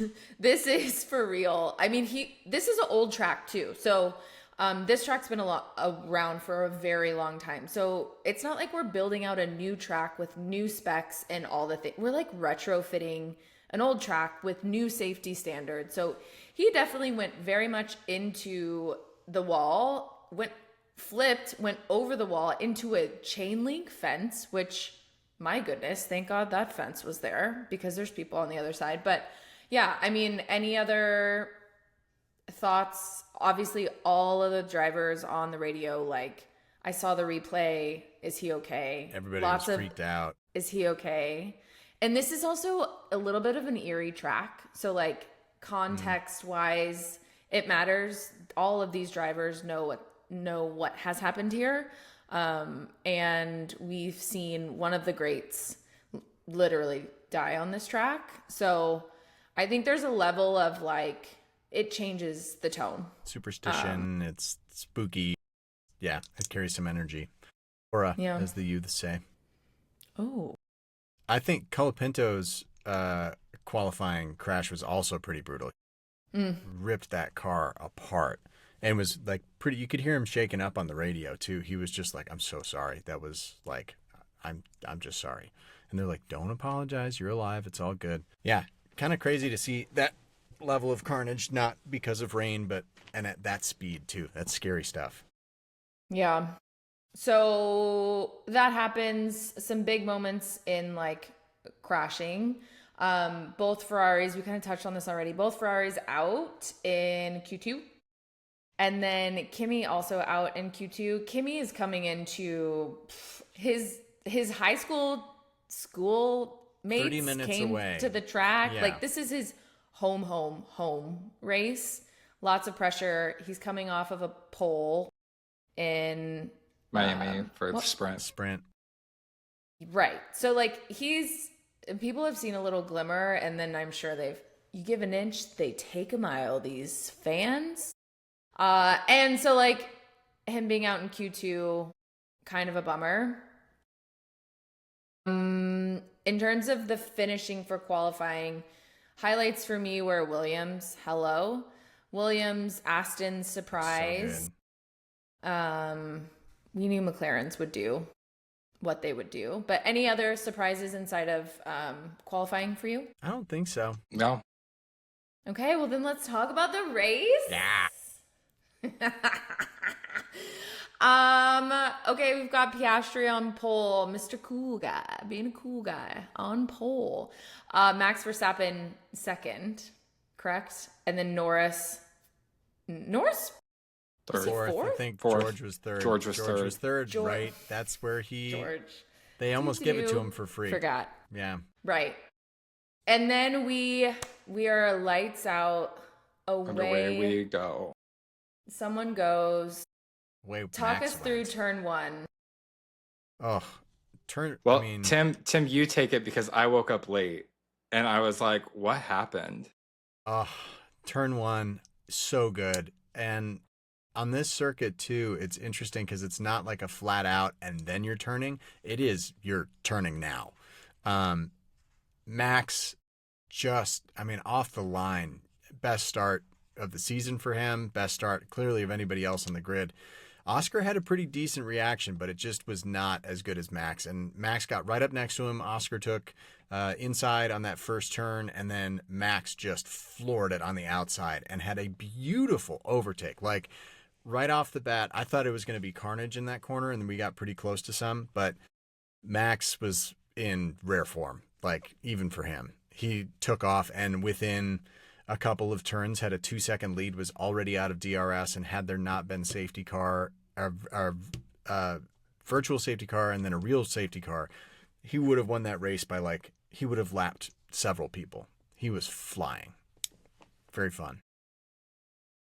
[SPEAKER 3] for real. I mean, this is an old track too. So this track's been around for a very long time. So it's not like we're building out a new track with new specs and all the things. We're like retrofitting an old track with new safety standards. So he definitely went very much into the wall, went over the wall into a chain link fence, which, my goodness, thank God that fence was there because there's people on the other side. But yeah, I mean, any other thoughts? Obviously, all of the drivers on the radio, like, I saw the replay. Is he okay?
[SPEAKER 1] Everybody was freaked out.
[SPEAKER 3] Is he okay? And this is also a little bit of an eerie track. So, like, context-wise, it matters. All of these drivers know what has happened here. And we've seen one of the greats literally die on this track. So I think there's a level of, like, it changes the tone.
[SPEAKER 1] Superstition, it's spooky. Yeah, it carries some energy. Aura, as the youth say.
[SPEAKER 3] Oh.
[SPEAKER 1] I think Colapinto's qualifying crash was also pretty brutal. Ripped that car apart. And was like pretty, you could hear him shaking up on the radio too. He was just like, I'm so sorry. That was like, I'm just sorry. And they're like, don't apologize. You're alive. It's all good. Yeah. Kind of crazy to see that level of carnage, not because of rain, and at that speed too. That's scary stuff.
[SPEAKER 3] Yeah. So that happens. Some big moments in, like, crashing. Both Ferraris, we kind of touched on this already. Both Ferraris out in Q2. And then Kimi also out in Q2. Kimi is coming into his high school mates
[SPEAKER 1] 30 minutes
[SPEAKER 3] came
[SPEAKER 1] away
[SPEAKER 3] to the track.
[SPEAKER 1] Yeah.
[SPEAKER 3] Like, this is his home race. Lots of pressure. He's coming off of a pole in
[SPEAKER 2] Miami for the
[SPEAKER 1] Sprint.
[SPEAKER 3] Right. So, like, people have seen a little glimmer, and then I'm sure you give an inch, they take a mile, these fans. And so, like, him being out in Q2, kind of a bummer. In terms of the finishing for qualifying, highlights for me were Williams. Aston, surprise.
[SPEAKER 1] So
[SPEAKER 3] we knew McLaren's would do what they would do. But any other surprises inside of qualifying for you?
[SPEAKER 1] I don't think so.
[SPEAKER 2] No.
[SPEAKER 3] Okay, well then let's talk about the race.
[SPEAKER 1] Yeah.
[SPEAKER 3] Okay, we've got Piastri on pole, Mr. Cool Guy, being a cool guy on pole. Max Verstappen second, correct? And then Norris
[SPEAKER 2] Third.
[SPEAKER 1] Fourth. I think
[SPEAKER 2] Fourth.
[SPEAKER 1] George was third.
[SPEAKER 2] George was third.
[SPEAKER 3] George.
[SPEAKER 1] Right? That's where
[SPEAKER 3] George.
[SPEAKER 1] They almost give it to him for free.
[SPEAKER 3] Forgot.
[SPEAKER 1] Yeah.
[SPEAKER 3] Right. And then we are lights out.
[SPEAKER 2] Away we go.
[SPEAKER 3] Someone goes. Talk
[SPEAKER 1] Max
[SPEAKER 3] us through
[SPEAKER 1] went.
[SPEAKER 3] turn one.
[SPEAKER 1] Oh,
[SPEAKER 2] Well,
[SPEAKER 1] I mean,
[SPEAKER 2] Tim, you take it because I woke up late and I was like, what happened?
[SPEAKER 1] turn one, so good. And on this circuit too, it's interesting because it's not like a flat out and then you're turning. It is, you're turning now. Max off the line, best start of the season for him, best start clearly of anybody else on the grid. Oscar had a pretty decent reaction, but it just was not as good as Max. And Max got right up next to him. Oscar took inside on that first turn, and then Max just floored it on the outside and had a beautiful overtake. Like, right off the bat, I thought it was going to be carnage in that corner, and then we got pretty close to some, but Max was in rare form, like, even for him. He took off, and within a couple of turns had a 2-second lead, was already out of DRS, and had there not been safety car, virtual safety car, and then a real safety car, he would have won that race by he would have lapped several people. He was flying. Very fun.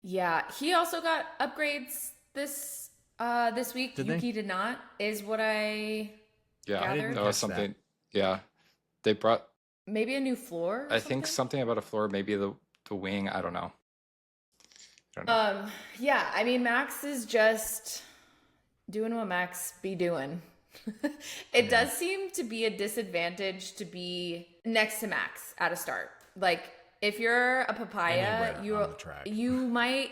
[SPEAKER 3] Yeah, he also got upgrades this week. Yuki did not, is what I gathered.
[SPEAKER 2] That was something. Yeah, they brought
[SPEAKER 3] maybe a new floor.
[SPEAKER 2] I think something about a floor, maybe the wing. I don't know.
[SPEAKER 3] Yeah, I mean, Max is just doing what Max be doing. It does seem to be a disadvantage to be next to Max at a start. Like, if you're a papaya, you might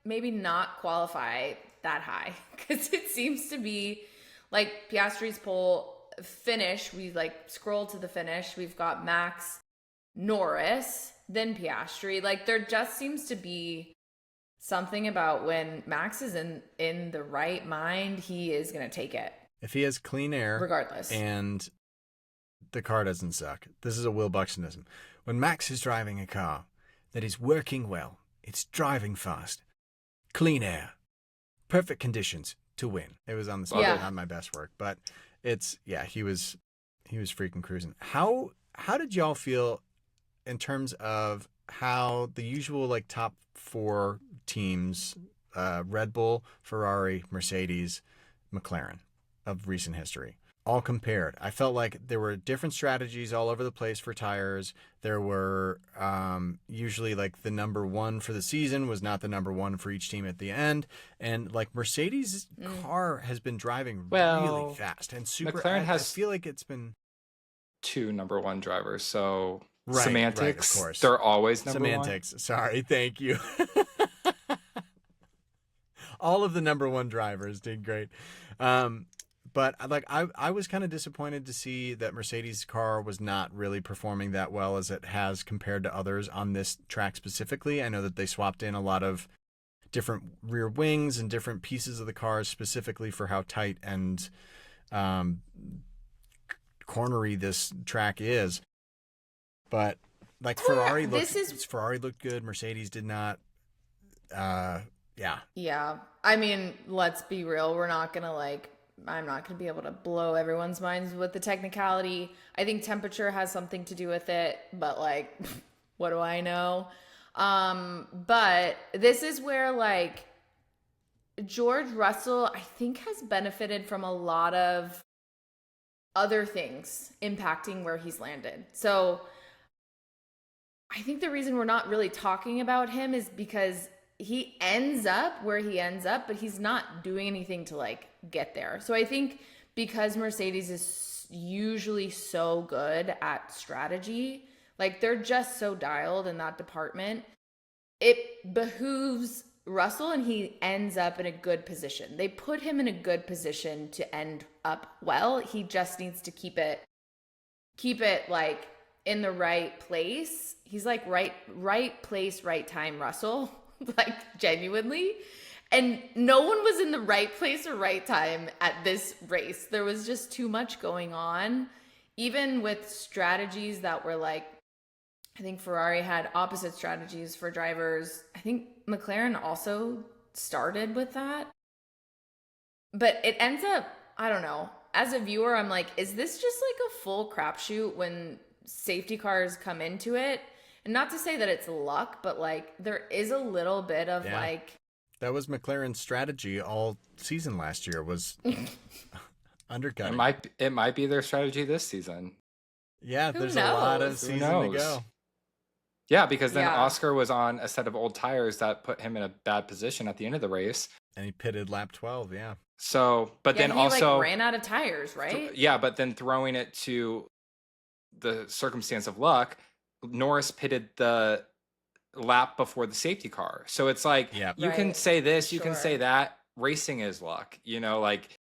[SPEAKER 3] maybe not qualify that high, because it seems to be like Piastri's pole finish. We scroll to the finish. We've got Max, Norris, then Piastri. Like, there just seems to be something about when Max is in the right mind, he is going to take it.
[SPEAKER 1] If he has clean air,
[SPEAKER 3] regardless,
[SPEAKER 1] and the car doesn't suck. This is a Will Buxtonism. When Max is driving a car that is working well, it's driving fast, clean air, perfect conditions to win. It was on the spot, not my best work, but he was freaking cruising. How did y'all feel in terms of how the usual top 4 teams, Red Bull, Ferrari, Mercedes, McLaren of recent history, all compared? I felt like there were different strategies all over the place for tires. There were usually the number 1 for the season was not the number 1 for each team at the end. And Mercedes' car has been driving really fast and super.
[SPEAKER 2] McLaren
[SPEAKER 1] I feel like it's been
[SPEAKER 2] 2 number 1 drivers. So
[SPEAKER 1] semantics,
[SPEAKER 2] right,
[SPEAKER 1] of course.
[SPEAKER 2] They're always number
[SPEAKER 1] semantics.
[SPEAKER 2] 1.
[SPEAKER 1] Sorry, thank you. All of the number 1 drivers did great. But I was kind of disappointed to see that Mercedes' car was not really performing that well as it has compared to others on this track specifically. I know that they swapped in a lot of different rear wings and different pieces of the cars specifically for how tight and cornery this track is. But Ferrari looked good. Mercedes did not.
[SPEAKER 3] Yeah. I mean, let's be real. We're not gonna I'm not going to be able to blow everyone's minds with the technicality. I think temperature has something to do with it, but what do I know? But this is where George Russell, I think, has benefited from a lot of other things impacting where he's landed. So I think the reason we're not really talking about him is because he ends up where he ends up, but he's not doing anything to get there. So I think because Mercedes is usually so good at strategy, they're just so dialed in that department, it behooves Russell, and he ends up in a good position. They put him in a good position to end up well. He just needs to keep it in the right place. He's right place, right time, Russell. Genuinely. And no one was in the right place or right time at this race. There was just too much going on, even with strategies that were I think Ferrari had opposite strategies for drivers. I think McLaren also started with that. But it ends up, I don't know, as a viewer, I'm is this just a full crapshoot when safety cars come into it? And not to say that it's luck, but there is a little bit of
[SPEAKER 1] that was McLaren's strategy all season last year, was undercutting.
[SPEAKER 2] It might be their strategy this season.
[SPEAKER 1] Yeah, there's a lot of season to go.
[SPEAKER 2] Yeah, because then Oscar was on a set of old tires that put him in a bad position at the end of the race.
[SPEAKER 1] And he pitted lap 12,
[SPEAKER 2] So, but then
[SPEAKER 3] he
[SPEAKER 2] also
[SPEAKER 3] ran out of tires, right?
[SPEAKER 2] Yeah, but then throwing it to the circumstance of luck, Norris pitted the lap before the safety car. So it's like, you can say this, you can say that. Racing is luck, you know, like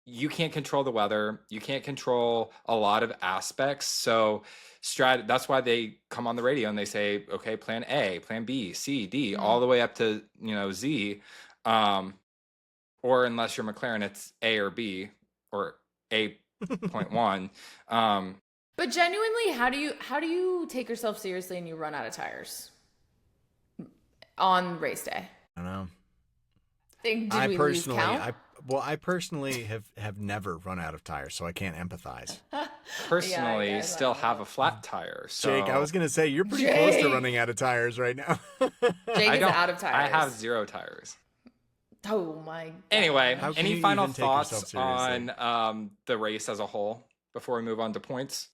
[SPEAKER 2] you can't control the weather. You can't control a lot of aspects. So that's why they come on the radio and they say, okay, plan A, plan B, C, D, all the way up to, you know, Z. Or unless you're McLaren, it's A or B or A.1.
[SPEAKER 3] But genuinely, how do you take yourself seriously and you run out of tires on race day?
[SPEAKER 1] I don't know. I personally have never run out of tires, so I can't empathize.
[SPEAKER 2] Personally, still have a flat tire. So.
[SPEAKER 1] Jake, I was gonna say you're pretty close to running out of tires right now.
[SPEAKER 3] Jake is out of tires.
[SPEAKER 2] I have 0 tires.
[SPEAKER 3] Oh my God.
[SPEAKER 2] Anyway, any final thoughts on the race as a whole before we move on to points?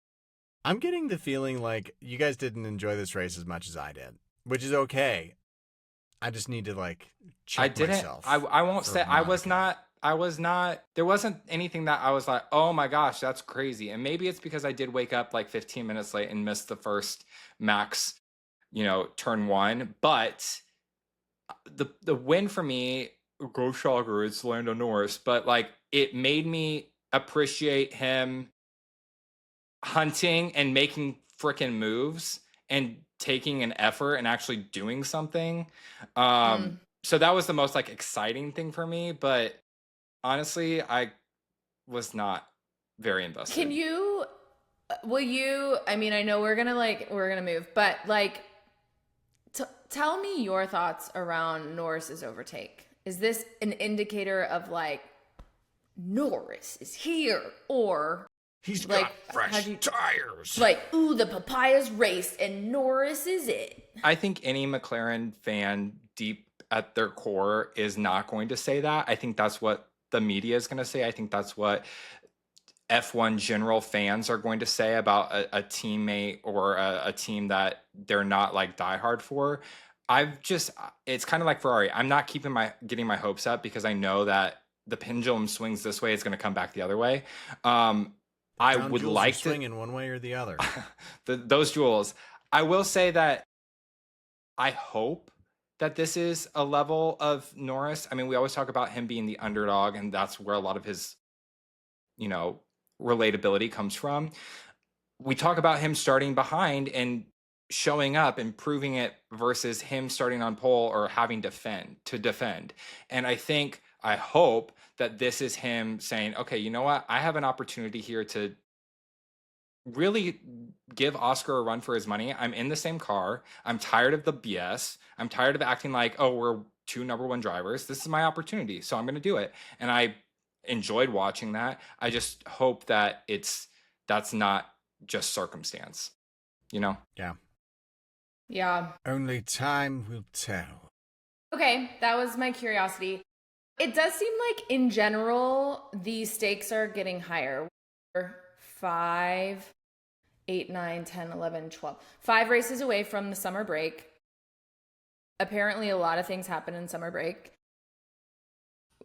[SPEAKER 1] I'm getting the feeling like you guys didn't enjoy this race as much as I did, which is okay. I just need to check myself.
[SPEAKER 2] I won't say I was not, there wasn't anything that I was like, oh my gosh, that's crazy. And maybe it's because I did wake up like 15 minutes late and missed the first Max, you know, turn 1. But the win for me, go Shocker, it's Lando Norris. But like, it made me appreciate him hunting and making freaking moves and taking an effort and actually doing something. So that was the most like exciting thing for me, but honestly, I was not very invested.
[SPEAKER 3] I mean, I know we're gonna move, but like, tell me your thoughts around Norris's overtake. Is this an indicator of like, Norris is here, or
[SPEAKER 1] he's got fresh tires?
[SPEAKER 3] Like, ooh, the papayas raced and Norris is it.
[SPEAKER 2] I think any McLaren fan deep at their core is not going to say that. I think that's what the media is going to say. I think that's what F1 general fans are going to say about a teammate or a team that they're not like diehard for. It's kind of like Ferrari. I'm not getting my hopes up because I know that the pendulum swings this way. It's going to come back the other way. I would like to
[SPEAKER 1] swing in one way or the other.
[SPEAKER 2] Those jewels. I will say that I hope that this is a level of Norris. I mean, we always talk about him being the underdog, and that's where a lot of his, you know, relatability comes from. We talk about him starting behind and showing up and proving it versus him starting on pole or having to defend. And I hope that this is him saying, okay, you know what? I have an opportunity here to really give Oscar a run for his money. I'm in the same car. I'm tired of the BS. I'm tired of acting like, oh, we're 2 number 1 drivers. This is my opportunity, so I'm going to do it. And I enjoyed watching that. I just hope that that's not just circumstance, you know?
[SPEAKER 1] Yeah.
[SPEAKER 3] Yeah.
[SPEAKER 1] Only time will tell.
[SPEAKER 3] Okay, that was my curiosity. It does seem like, in general, the stakes are getting higher. 5, 8, 9, 10, 11, 12. 5 races away from the summer break. Apparently, a lot of things happen in summer break.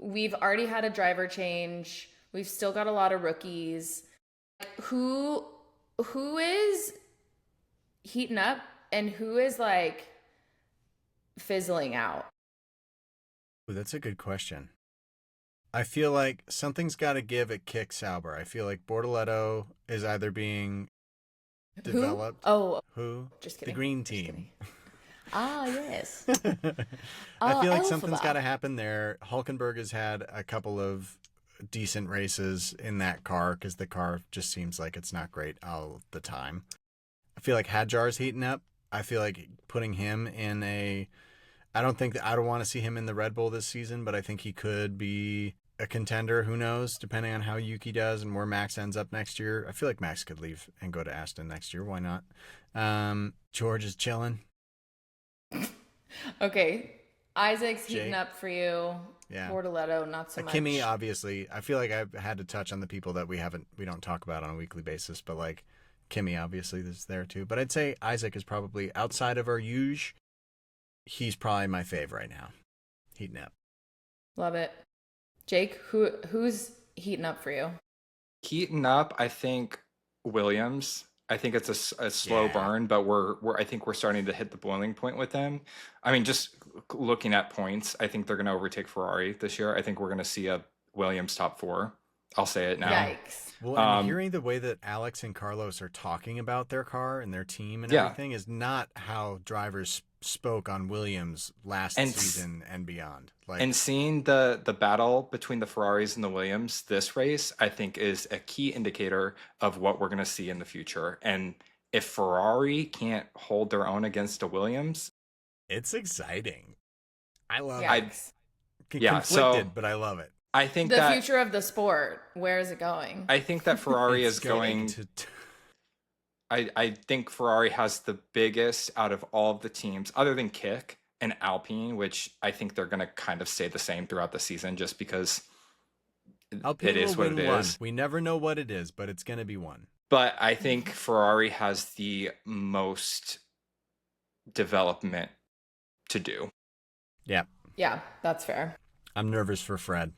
[SPEAKER 3] We've already had a driver change. We've still got a lot of rookies. Who is heating up and who is like fizzling out?
[SPEAKER 1] Ooh, that's a good question. I feel like something's got to give at Kick Sauber. I feel like Bortoletto is either being developed. Who?
[SPEAKER 3] Just kidding.
[SPEAKER 1] The green team.
[SPEAKER 3] Ah, yes.
[SPEAKER 1] I feel like something's got to happen there. Hulkenberg has had a couple of decent races in that car because the car just seems like it's not great all the time. I feel like Hadjar's heating up. I feel like putting him in I don't want to see him in the Red Bull this season, but I think he could be a contender. Who knows, depending on how Yuki does and where Max ends up next year. I feel like Max could leave and go to Aston next year. Why not? George is chilling.
[SPEAKER 3] Okay. Isaac's heating up for you.
[SPEAKER 1] Yeah.
[SPEAKER 3] Bortoletto, not so much.
[SPEAKER 1] Kimi, obviously. I feel like I've had to touch on the people that we don't talk about on a weekly basis, but like Kimi obviously is there too. But I'd say Isaac is probably, outside of our huge, he's probably my fave right now. Heating up.
[SPEAKER 3] Love it. Jake, who's heating up for you?
[SPEAKER 2] Heating up, I think Williams. I think it's a slow burn, but I think we're starting to hit the boiling point with them. I mean, just looking at points, I think they're going to overtake Ferrari this year. I think we're going to see a Williams top 4. I'll say it now.
[SPEAKER 3] Yikes.
[SPEAKER 1] Well, and hearing the way that Alex and Carlos are talking about their car and their team and everything is not how drivers spoke on Williams last season and beyond. Like,
[SPEAKER 2] and seeing the battle between the Ferraris and the Williams this race, I think is a key indicator of what we're going to see in the future. And if Ferrari can't hold their own against a Williams,
[SPEAKER 1] it's exciting. I love it.
[SPEAKER 2] Conflicted,
[SPEAKER 1] but I love it.
[SPEAKER 2] I think
[SPEAKER 3] the future of the sport, where is it going?
[SPEAKER 2] I think that Ferrari is going to. I think Ferrari has the biggest out of all of the teams, other than Kick and Alpine, which I think they're going to kind of stay the same throughout the season, just because
[SPEAKER 1] Alpine
[SPEAKER 2] it is what it is.
[SPEAKER 1] We never know what it is, but it's going to be one.
[SPEAKER 2] But I think Ferrari has the most development to do.
[SPEAKER 1] Yeah.
[SPEAKER 3] Yeah, that's fair.
[SPEAKER 1] I'm nervous for Fred.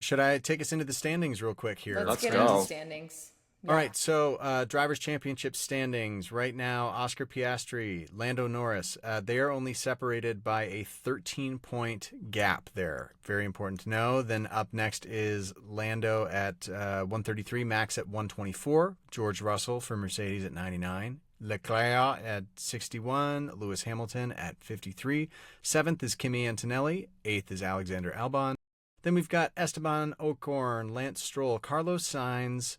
[SPEAKER 1] Should I take us into the standings real quick here?
[SPEAKER 3] Let's get into standings. Yeah.
[SPEAKER 1] All right, so Drivers' Championship standings right now, Oscar Piastri, Lando Norris, they are only separated by a 13-point gap there. Very important to know. Then up next is Lando at 133, Max at 124, George Russell for Mercedes at 99, Leclerc at 61, Lewis Hamilton at 53. 7th is Kimi Antonelli, 8th is Alexander Albon. Then we've got Esteban Ocon, Lance Stroll, Carlos Sainz,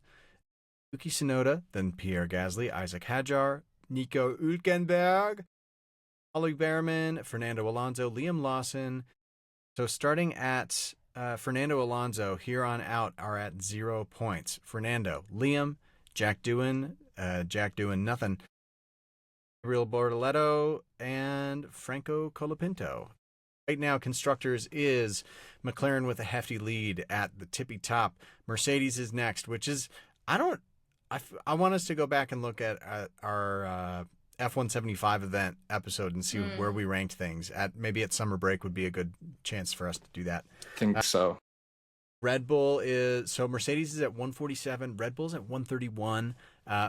[SPEAKER 1] Yuki Tsunoda, then Pierre Gasly, Isaac Hadjar, Nico Hülkenberg, Ollie Behrman, Fernando Alonso, Liam Lawson. So starting at Fernando Alonso, here on out are at 0 points. Fernando, Liam, Jack Doohan nothing. Gabriel Bortoletto, and Franco Colapinto. Right now, Constructors is McLaren with a hefty lead at the tippy top. Mercedes is next, which is, I want us to go back and look at our F175 event episode and see where we ranked things. Maybe at summer break would be a good chance for us to do that.
[SPEAKER 2] I think so.
[SPEAKER 1] Red Bull so Mercedes is at 147, Red Bull's at 131,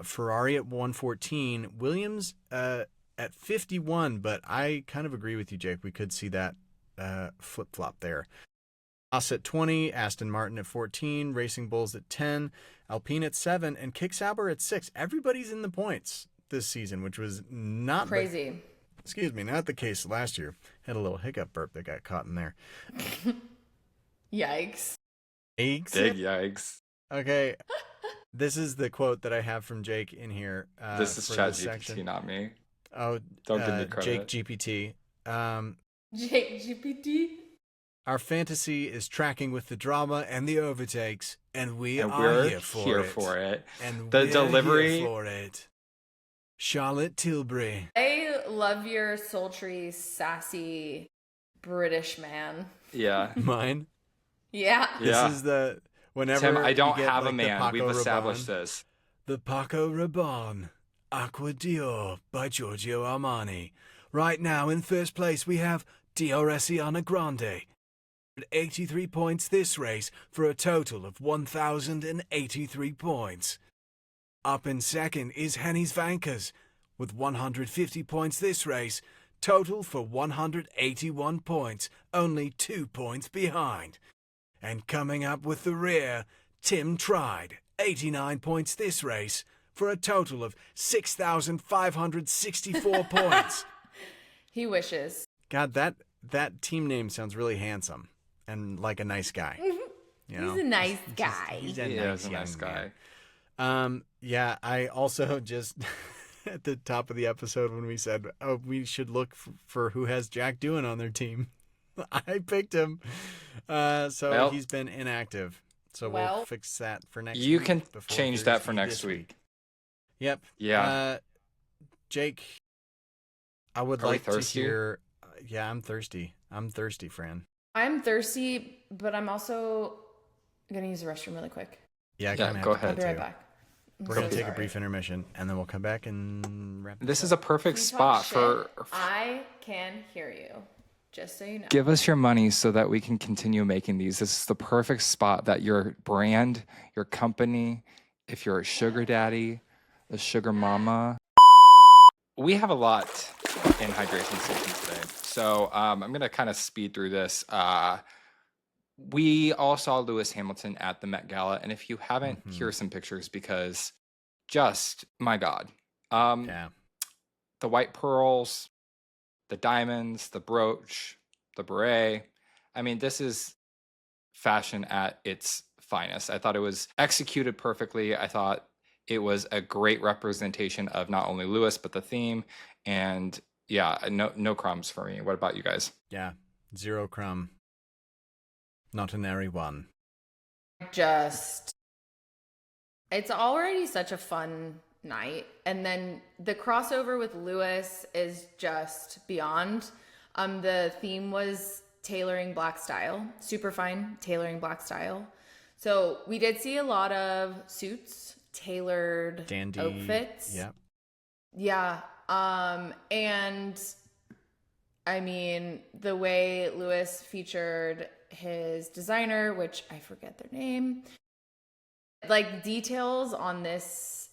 [SPEAKER 1] Ferrari at 114, Williams at 51, but I kind of agree with you, Jake. We could see that flip-flop there. Haas at 20, Aston Martin at 14, Racing Bulls at 10, Alpine at 7, and Kick Sauber at 6. Everybody's in the points this season, which was not
[SPEAKER 3] crazy.
[SPEAKER 1] Not the case last year. Had a little hiccup burp that got caught in there.
[SPEAKER 3] Yikes.
[SPEAKER 2] Big yikes.
[SPEAKER 1] Okay. This is the quote that I have from Jake in here.
[SPEAKER 2] This is ChatGPT, not me.
[SPEAKER 1] Oh,
[SPEAKER 2] don't give me credit.
[SPEAKER 1] Jake GPT.
[SPEAKER 3] Jake GPT.
[SPEAKER 1] Our fantasy is tracking with the drama and the overtakes, and we're here for it. And
[SPEAKER 2] the delivery
[SPEAKER 1] here for it. Charlotte Tilbury.
[SPEAKER 3] I love your sultry, sassy British man.
[SPEAKER 2] Yeah.
[SPEAKER 1] Mine?
[SPEAKER 3] Yeah.
[SPEAKER 1] This is whenever
[SPEAKER 2] Tim, I don't
[SPEAKER 1] get,
[SPEAKER 2] have a man.
[SPEAKER 1] Paco
[SPEAKER 2] We've established
[SPEAKER 1] Rabanne,
[SPEAKER 2] this.
[SPEAKER 1] The Paco Rabanne, Acqua Dior by Giorgio Armani. Right now in first place we have Dioresiana Grande. 83 points this race for a total of 1,083 points. Up in second is Hennis Vankers with 150 points this race, total for 181 points, only 2 points behind. And coming up with the rear, Tim Tried, 89 points this race for a total of 6,564 points.
[SPEAKER 3] He wishes.
[SPEAKER 1] God, that team name sounds really handsome. And like a nice guy. You know?
[SPEAKER 3] He's a nice guy.
[SPEAKER 1] He's
[SPEAKER 2] a nice guy.
[SPEAKER 1] Yeah, I also just at the top of the episode when we said, we should look for who has Jack Doohan on their team. I picked him. So he's been inactive. So we'll fix that for next week.
[SPEAKER 2] You can change that for next week.
[SPEAKER 1] Yep.
[SPEAKER 2] Yeah.
[SPEAKER 1] Jake, I would
[SPEAKER 2] Are
[SPEAKER 1] like
[SPEAKER 2] we
[SPEAKER 1] to hear. Yeah, I'm thirsty. I'm thirsty, Fran.
[SPEAKER 3] I'm thirsty, but I'm also going to use the restroom really quick.
[SPEAKER 1] Yeah,
[SPEAKER 2] go ahead.
[SPEAKER 3] I'll be right back.
[SPEAKER 1] We're going to take a brief intermission, and then we'll come back and wrap
[SPEAKER 2] this is a perfect spot for...
[SPEAKER 3] I can hear you, just so you know.
[SPEAKER 2] Give us your money so that we can continue making these. This is the perfect spot that your brand, your company, if you're a sugar daddy, the sugar mama. We have a lot in hydration station today. So I'm going to kind of speed through this. We all saw Lewis Hamilton at the Met Gala. And if you haven't, here's some pictures because just, my God.
[SPEAKER 1] Yeah.
[SPEAKER 2] The white pearls, the diamonds, the brooch, the beret. I mean, this is fashion at its finest. I thought it was executed perfectly. I thought it was a great representation of not only Lewis, but the theme. And yeah, no crumbs for me. What about you guys?
[SPEAKER 1] Yeah. 0 crumb. Not an airy one.
[SPEAKER 3] It's already such a fun night. And then the crossover with Lewis is just beyond. The theme was tailoring black style, super fine tailoring black style. So we did see a lot of suits, tailored
[SPEAKER 1] Dandy
[SPEAKER 3] outfits.
[SPEAKER 1] Yeah.
[SPEAKER 3] Yeah. And I mean, the way Lewis featured his designer, which I forget their name, like details on this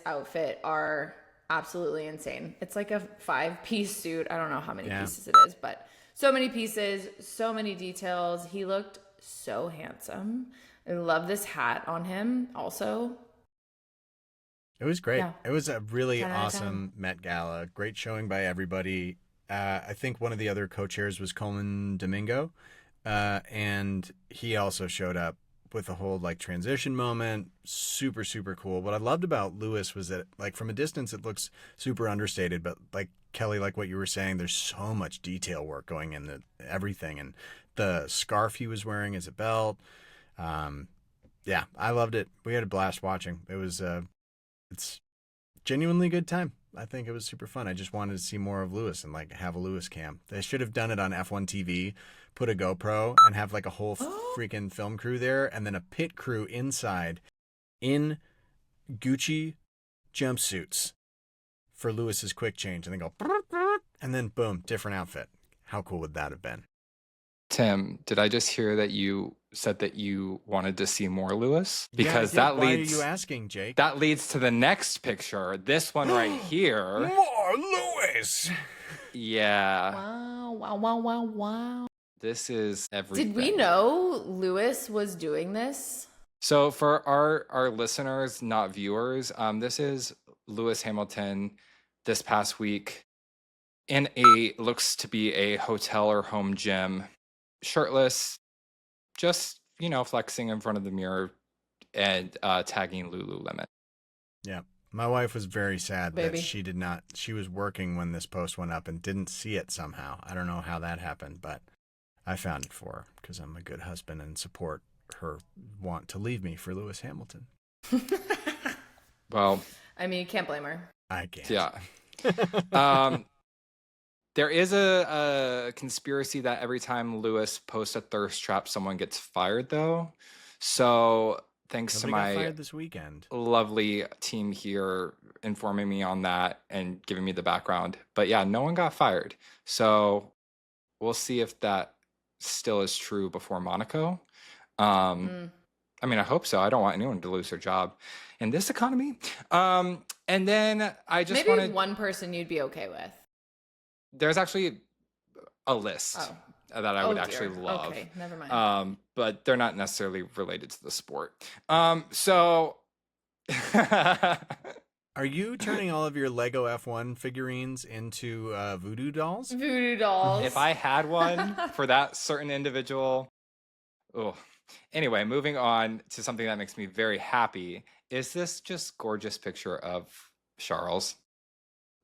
[SPEAKER 3] outfit are absolutely insane. It's like a 5-piece suit. I don't know how many pieces it is, but so many pieces, so many details. He looked so handsome. I love this hat on him also.
[SPEAKER 1] It was great.
[SPEAKER 3] Yeah.
[SPEAKER 1] It was a really
[SPEAKER 3] 10 out of
[SPEAKER 1] awesome Met Gala. Great showing by everybody. I think one of the other co-chairs was Coleman Domingo. And he also showed up with a whole like transition moment. Super, super cool. What I loved about Lewis was that like from a distance, it looks super understated, but like Kelly, like what you were saying, there's so much detail work going into everything. And the scarf he was wearing as a belt. Yeah, I loved it. We had a blast watching. It was, it's genuinely good time. I think it was super fun. I just wanted to see more of Lewis and like have a Lewis cam. They should have done it on F1 TV, put a GoPro and have like a whole freaking film crew there and then a pit crew inside in Gucci jumpsuits for Lewis's quick change and then go and then boom, different outfit. How cool would that have been?
[SPEAKER 2] Tim, did I just hear that you said that you wanted to see more Lewis? Because
[SPEAKER 1] yeah,
[SPEAKER 2] that
[SPEAKER 1] why
[SPEAKER 2] leads.
[SPEAKER 1] Why are you asking, Jake?
[SPEAKER 2] That leads to the next picture. This one right here.
[SPEAKER 1] More Lewis.
[SPEAKER 2] Yeah.
[SPEAKER 3] Wow.
[SPEAKER 2] This is everything.
[SPEAKER 3] Did we know Lewis was doing this?
[SPEAKER 2] So for our listeners, not viewers, this is Lewis Hamilton this past week in looks to be a hotel or home gym, shirtless, just, flexing in front of the mirror and tagging Lululemon.
[SPEAKER 1] Yeah. My wife was very sad that she was working when this post went up and didn't see it somehow. I don't know how that happened, but I found it for her because I'm a good husband and support her want to leave me for Lewis Hamilton.
[SPEAKER 2] Well,
[SPEAKER 3] I mean, you can't blame her.
[SPEAKER 1] I can't.
[SPEAKER 2] Yeah. There is a conspiracy that every time Lewis posts a thirst trap, someone gets fired, though. So thanks to my
[SPEAKER 1] fired this weekend.
[SPEAKER 2] Lovely team here informing me on that and giving me the background. But yeah, no one got fired. So we'll see if that still is true before Monaco. I mean, I hope so. I don't want anyone to lose their job in this economy. And then I just
[SPEAKER 3] maybe one person you'd be okay with.
[SPEAKER 2] There's actually a list that I would actually love.
[SPEAKER 3] Okay, never mind.
[SPEAKER 2] But they're not necessarily related to the sport. So
[SPEAKER 1] are you turning all of your Lego F1 figurines into voodoo dolls?
[SPEAKER 3] Voodoo dolls.
[SPEAKER 2] If I had one for that certain individual. Oh. Anyway, moving on to something that makes me very happy. Is this just gorgeous picture of Charles?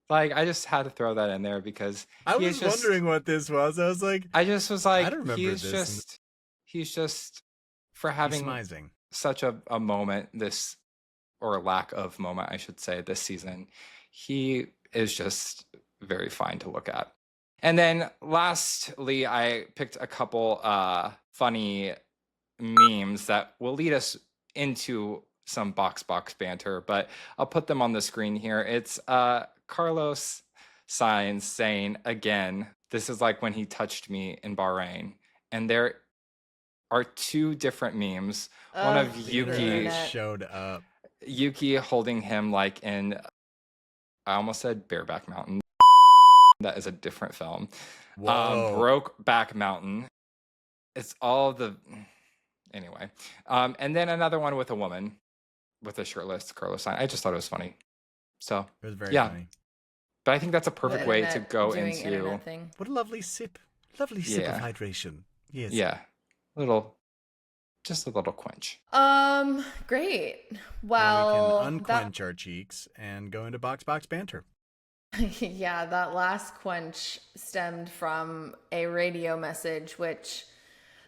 [SPEAKER 2] Like, I just had to throw that in there because
[SPEAKER 1] I was wondering what this was. I was like, I don't remember
[SPEAKER 2] he's just for having such a moment, or lack of moment, I should say, this season. He is just very fine to look at. And then lastly, I picked a couple funny memes that will lead us into some box banter, but I'll put them on the screen here. It's Carlos Sainz saying, again, this is like when he touched me in Bahrain. And there are two different memes. One of Yuki
[SPEAKER 1] showed up.
[SPEAKER 2] Yuki holding him like in, I almost said Bareback Mountain. That is a different film.
[SPEAKER 1] Whoa.
[SPEAKER 2] Brokeback Mountain. It's all the, anyway. And then another one with a woman with a shirtless Carlos sign. I just thought it was funny. So
[SPEAKER 1] It was very
[SPEAKER 2] yeah.
[SPEAKER 1] funny.
[SPEAKER 2] But I think that's a perfect way to
[SPEAKER 3] Internet-
[SPEAKER 2] go
[SPEAKER 3] doing
[SPEAKER 2] into,
[SPEAKER 3] internet thing.
[SPEAKER 1] What a lovely sip. Lovely sip of
[SPEAKER 2] Yeah.
[SPEAKER 1] hydration. Yes.
[SPEAKER 2] yeah, just a little quench.
[SPEAKER 3] Great.
[SPEAKER 1] Now
[SPEAKER 3] Well,
[SPEAKER 1] we can unquench our cheeks and go into box banter.
[SPEAKER 3] yeah, that last quench stemmed from a radio message, which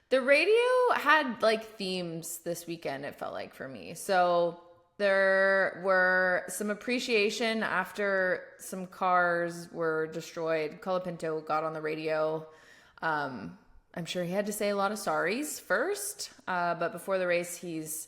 [SPEAKER 3] the radio had like themes this weekend, it felt like for me. So there were some appreciation after some cars were destroyed. Colapinto got on the radio. I'm sure he had to say a lot of sorries first, but before the race, he's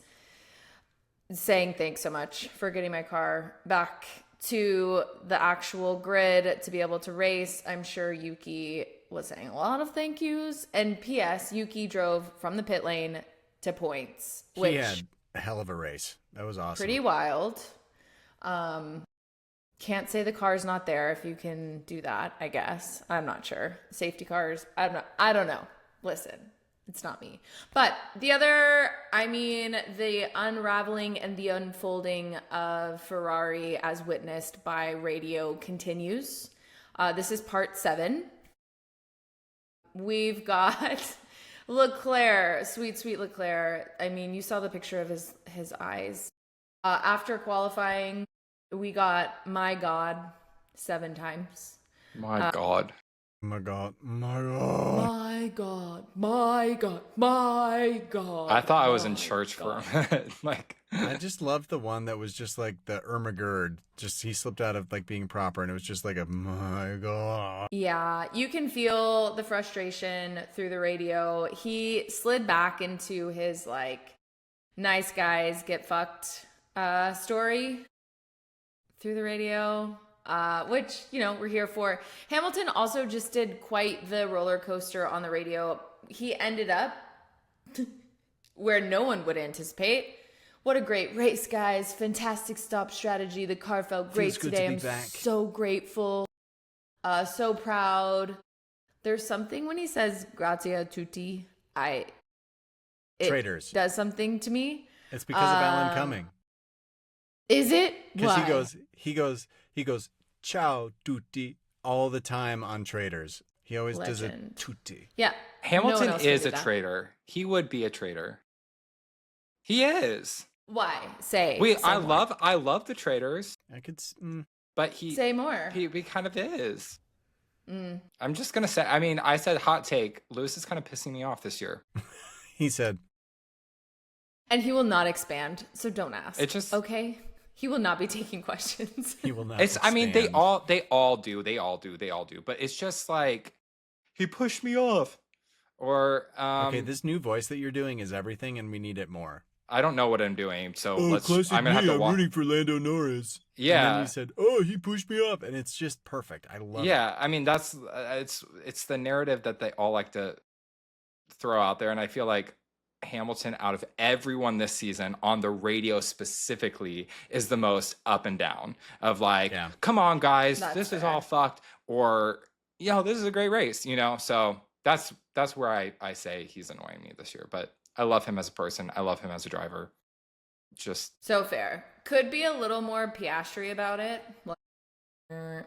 [SPEAKER 3] saying thanks so much for getting my car back to the actual grid to be able to race. I'm sure Yuki was saying a lot of thank yous. And P.S. Yuki drove from the pit lane to points, which
[SPEAKER 1] He had a hell of a race. That was awesome.
[SPEAKER 3] pretty wild. Can't say the car's not there if you can do that, I guess. I'm not sure. Safety cars, I don't know. Listen, it's not me. But the unraveling and the unfolding of Ferrari as witnessed by radio continues. This is part 7. We've got Leclerc, sweet Leclerc. I mean, you saw the picture of his eyes. After qualifying, we got my God 7 times.
[SPEAKER 2] My God.
[SPEAKER 1] My God.
[SPEAKER 3] My God.
[SPEAKER 2] I thought I was in church for a minute. Like,
[SPEAKER 1] I just loved the one that was just like the Ermagerd. Just he slipped out of like being proper, and it was just like a my God.
[SPEAKER 3] Yeah, you can feel the frustration through the radio. He slid back into his like nice guys get fucked story through the radio. Which, we're here for. Hamilton also just did quite the roller coaster on the radio. He ended up where no one would anticipate. What a great race, guys. Fantastic stop strategy. The car felt great
[SPEAKER 1] Feels good
[SPEAKER 3] today.
[SPEAKER 1] to
[SPEAKER 3] I'm
[SPEAKER 1] be back.
[SPEAKER 3] so grateful. So proud. There's something when he says grazie a tutti. It
[SPEAKER 1] Traitors.
[SPEAKER 3] does something to me.
[SPEAKER 1] It's because of Alan Cumming.
[SPEAKER 3] Is it?
[SPEAKER 1] Because
[SPEAKER 3] Why?
[SPEAKER 1] he goes, ciao tutti all the time on Traitors. He always does a
[SPEAKER 3] Legend.
[SPEAKER 1] tutti.
[SPEAKER 3] Yeah. No
[SPEAKER 2] Hamilton
[SPEAKER 3] one else
[SPEAKER 2] is
[SPEAKER 3] can
[SPEAKER 2] a
[SPEAKER 3] do that.
[SPEAKER 2] traitor. He would be a traitor. He is.
[SPEAKER 3] Why? Say.
[SPEAKER 2] Wait,
[SPEAKER 3] say more.
[SPEAKER 2] I love the traitors,
[SPEAKER 1] I could.
[SPEAKER 2] but he
[SPEAKER 3] Say more.
[SPEAKER 2] he kind of is.
[SPEAKER 3] Mm.
[SPEAKER 2] I'm just gonna say. I mean, I said hot take. Lewis is kind of pissing me off this year.
[SPEAKER 1] He said,
[SPEAKER 3] And he will not expand, so don't ask.
[SPEAKER 2] It just-
[SPEAKER 3] okay. He will not be taking questions.
[SPEAKER 1] he will not.
[SPEAKER 2] It's. I mean, they
[SPEAKER 1] stand."
[SPEAKER 2] all do. But it's just like he pushed me off, or
[SPEAKER 1] Okay, this new voice that you're doing is everything, and we need it more.
[SPEAKER 2] I don't know what I'm doing. So
[SPEAKER 1] Oh,
[SPEAKER 2] I'm gonna have to watch.
[SPEAKER 1] rooting for Lando Norris. And
[SPEAKER 2] Yeah.
[SPEAKER 1] then you said, "Oh, he pushed me up," and it's just perfect. I love it.
[SPEAKER 2] Yeah, I mean that's it's the narrative that they all like to throw out there, and I feel like Hamilton, out of everyone this season on the radio specifically, is the most up and down of like,
[SPEAKER 1] Yeah.
[SPEAKER 2] come on guys,
[SPEAKER 3] That's
[SPEAKER 2] this is
[SPEAKER 3] fair.
[SPEAKER 2] all fucked, or this is a great race, So that's where I say he's annoying me this year, but I love him as a person. I love him as a driver. Just
[SPEAKER 3] So fair. Could be a little more Piastri about it. Do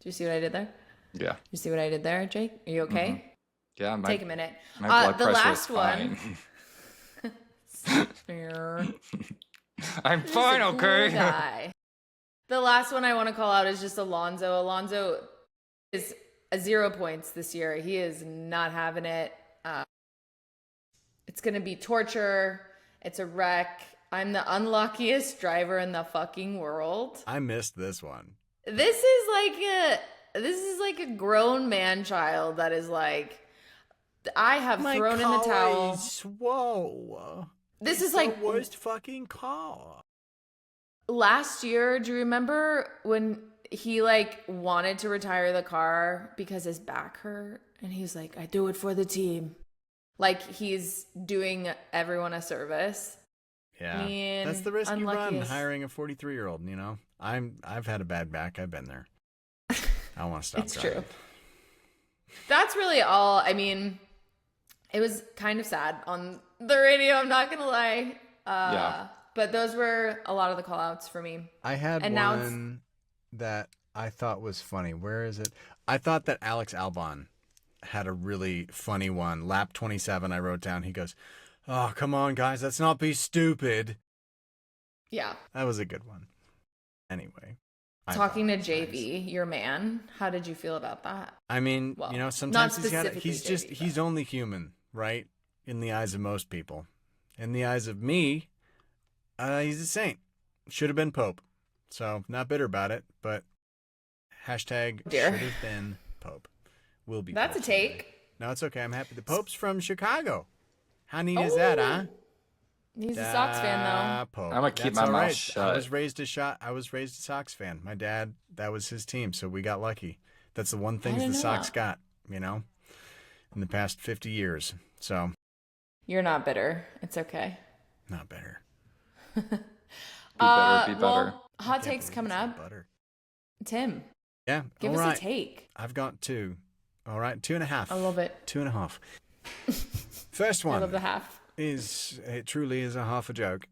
[SPEAKER 3] you see what I did there?
[SPEAKER 2] yeah,
[SPEAKER 3] You see what I did there, Jake? Are you okay?
[SPEAKER 2] yeah.
[SPEAKER 3] Take a minute.
[SPEAKER 2] My blood
[SPEAKER 3] The
[SPEAKER 2] pressure
[SPEAKER 3] last
[SPEAKER 2] is
[SPEAKER 3] one.
[SPEAKER 2] fine.
[SPEAKER 3] Fair.
[SPEAKER 2] I'm
[SPEAKER 3] He's
[SPEAKER 2] fine,
[SPEAKER 3] a cool
[SPEAKER 2] okay.
[SPEAKER 3] guy. The last one I want to call out is just Alonso. Alonso is 0 points this year. He is not having it. It's going to be torture. It's a wreck. I'm the unluckiest driver in the fucking world.
[SPEAKER 1] I missed this one.
[SPEAKER 3] This is like a grown man child that is like, I have thrown in the towel.
[SPEAKER 1] Whoa.
[SPEAKER 3] This is
[SPEAKER 1] the
[SPEAKER 3] like
[SPEAKER 1] worst fucking car.
[SPEAKER 3] last year. Do you remember when he like wanted to retire the car because his back hurt? And he's like, I do it for the team. Like he's doing everyone a service.
[SPEAKER 1] Yeah,
[SPEAKER 3] I mean,
[SPEAKER 1] that's the risk you run
[SPEAKER 3] unluckiest.
[SPEAKER 1] hiring a 43-year-old. You know, I've had a bad back. I've been there. I don't want to stop.
[SPEAKER 3] It's
[SPEAKER 1] driving.
[SPEAKER 3] true. That's really all. I mean, it was kind of sad on the radio. I'm not gonna lie. But those were a lot of the call outs for me.
[SPEAKER 1] I had
[SPEAKER 3] And now
[SPEAKER 1] one that I thought was funny. Where is it? I thought that Alex Albon had a really funny one. Lap 27, I wrote down. He goes, "Oh, come on, guys. Let's not be stupid."
[SPEAKER 3] Yeah.
[SPEAKER 1] That was a good one. Anyway.
[SPEAKER 3] Talking to JV, your man, how did you feel about that?
[SPEAKER 1] I mean,
[SPEAKER 3] Well,
[SPEAKER 1] you know, sometimes
[SPEAKER 3] not
[SPEAKER 1] he's
[SPEAKER 3] specifically
[SPEAKER 1] just,
[SPEAKER 3] JV,
[SPEAKER 1] he's only human, right? In the eyes of most people. In the eyes of me, he's a saint. Should have been Pope. So, not bitter about it, but hashtag
[SPEAKER 3] Dear.
[SPEAKER 1] should have been Pope. Will be
[SPEAKER 3] That's
[SPEAKER 1] Pope
[SPEAKER 3] a take.
[SPEAKER 1] someday. No, it's okay. I'm happy. The Pope's from Chicago. How neat is that, huh?
[SPEAKER 3] He's a Sox fan, though.
[SPEAKER 1] Pope.
[SPEAKER 2] I'm gonna keep
[SPEAKER 1] That's
[SPEAKER 2] my
[SPEAKER 1] all
[SPEAKER 2] mouth
[SPEAKER 1] right.
[SPEAKER 2] shut.
[SPEAKER 1] I was raised a Sox fan. My dad, that was his team, so we got lucky. That's the one thing the
[SPEAKER 3] didn't know
[SPEAKER 1] Sox
[SPEAKER 3] that.
[SPEAKER 1] got, you know, in the past 50 years. So,
[SPEAKER 3] You're not bitter. It's okay.
[SPEAKER 1] not better.
[SPEAKER 2] Be better.
[SPEAKER 3] Well, hot
[SPEAKER 1] Can't
[SPEAKER 3] takes
[SPEAKER 1] believe
[SPEAKER 3] coming
[SPEAKER 1] it's not
[SPEAKER 3] up.
[SPEAKER 1] Butter.
[SPEAKER 3] Tim,
[SPEAKER 1] Yeah.
[SPEAKER 3] give
[SPEAKER 1] all
[SPEAKER 3] us
[SPEAKER 1] right.
[SPEAKER 3] a take.
[SPEAKER 1] I've got two. All right. 2.5.
[SPEAKER 3] I love it.
[SPEAKER 1] 2.5. First
[SPEAKER 3] I
[SPEAKER 1] one
[SPEAKER 3] love the half.
[SPEAKER 1] it truly is a half a joke.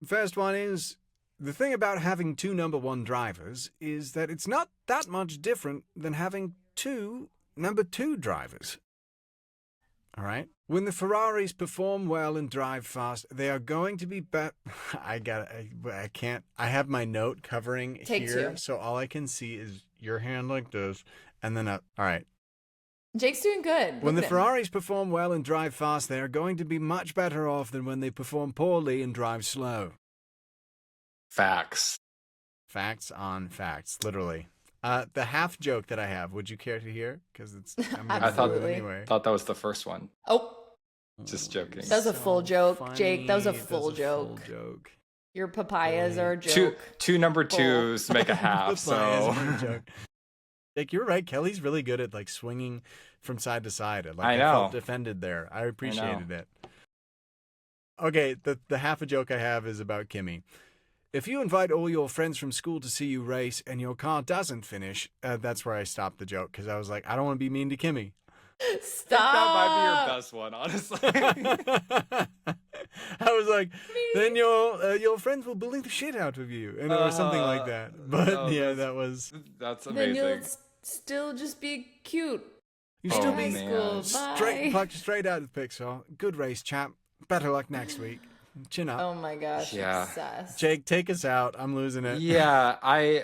[SPEAKER 1] First one is, the thing about having two number one drivers is that it's not that much different than having two number two drivers. All right? When the Ferraris perform well and drive fast, they are going to be I can't. I have my note covering
[SPEAKER 3] Take
[SPEAKER 1] here,
[SPEAKER 3] two.
[SPEAKER 1] so all I can see is your hand like this, and then up. All right.
[SPEAKER 3] Jake's doing good.
[SPEAKER 1] When the
[SPEAKER 3] Look at him.
[SPEAKER 1] Ferraris perform well and drive fast, they are going to be much better off than when they perform poorly and drive slow.
[SPEAKER 2] Facts.
[SPEAKER 1] Facts on facts, literally. The half joke that I have, would you care to hear? Because I'm going to do
[SPEAKER 3] Absolutely.
[SPEAKER 1] it anyway.
[SPEAKER 2] Thought that was the first one.
[SPEAKER 3] Oh,
[SPEAKER 2] Just joking.
[SPEAKER 3] That was a full joke, Jake. That was a
[SPEAKER 1] funny.
[SPEAKER 3] full
[SPEAKER 1] That's
[SPEAKER 3] joke.
[SPEAKER 1] full joke.
[SPEAKER 3] your papayas are a joke.
[SPEAKER 2] Two number twos make a half.
[SPEAKER 1] The bias
[SPEAKER 2] So
[SPEAKER 1] is a joke. Like, you're right. Kelly's really good at like swinging from side to side. Like,
[SPEAKER 2] I
[SPEAKER 1] I
[SPEAKER 2] know.
[SPEAKER 1] felt defended there. I appreciated it. Okay, the half a joke I have is about Kimmy. If you invite all your friends from school to see you race and your car doesn't finish, that's where I stopped the joke, because I was like, I don't want to be mean to Kimmy.
[SPEAKER 3] Stop.
[SPEAKER 2] that might be your best one, honestly.
[SPEAKER 1] I was like, then your friends will bully the shit out of you, or something like that. But
[SPEAKER 2] no,
[SPEAKER 1] yeah,
[SPEAKER 2] that's-
[SPEAKER 1] that was.
[SPEAKER 2] That's
[SPEAKER 3] Then
[SPEAKER 2] amazing.
[SPEAKER 3] you'll still just be cute.
[SPEAKER 1] You
[SPEAKER 2] Oh,
[SPEAKER 1] still
[SPEAKER 3] High
[SPEAKER 1] be
[SPEAKER 3] school.
[SPEAKER 1] straight,
[SPEAKER 3] Bye.
[SPEAKER 1] plucked straight out of the Pixar. Good race, champ. Better luck next week. Chin up.
[SPEAKER 3] Oh my gosh.
[SPEAKER 2] Yeah.
[SPEAKER 3] Obsessed.
[SPEAKER 1] Jake, take us out. I'm losing it.
[SPEAKER 2] Yeah, I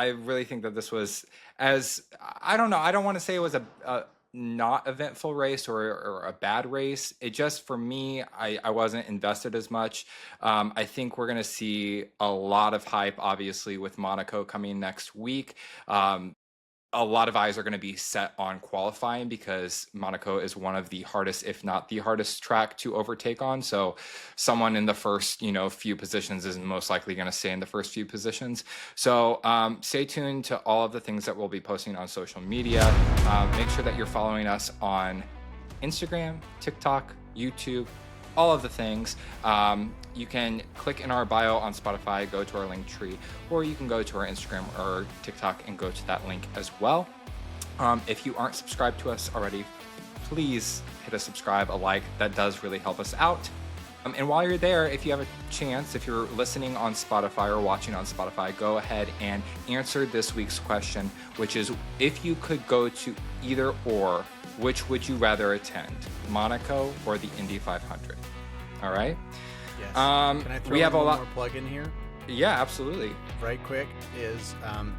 [SPEAKER 2] really think that this was, as I don't know, I don't want to say it was a not eventful race or a bad race. It just, for me, I wasn't invested as much. I think we're gonna see a lot of hype, obviously, with Monaco coming next week. A lot of eyes are going to be set on qualifying, because Monaco is one of the hardest, if not the hardest track to overtake on. So someone in the first, few positions is most likely going to stay in the first few positions. So stay tuned to all of the things that we'll be posting on social media. Make sure that you're following us on Instagram, TikTok, YouTube, all of the things. You can click in our bio on Spotify, go to our link tree, or you can go to our Instagram or TikTok and go to that link as well. If you aren't subscribed to us already, please hit a subscribe, a like. That does really help us out. And while you're there, if you have a chance, if you're listening on Spotify or watching on Spotify, go ahead and answer this week's question, which is, if you could go to either or, which would you rather attend, Monaco or the Indy 500? All right.
[SPEAKER 1] Yes.
[SPEAKER 2] Can
[SPEAKER 1] I throw
[SPEAKER 2] we
[SPEAKER 1] in
[SPEAKER 2] have a
[SPEAKER 1] one
[SPEAKER 2] lot
[SPEAKER 1] more plug in here?
[SPEAKER 2] Yeah, absolutely.
[SPEAKER 1] Right quick is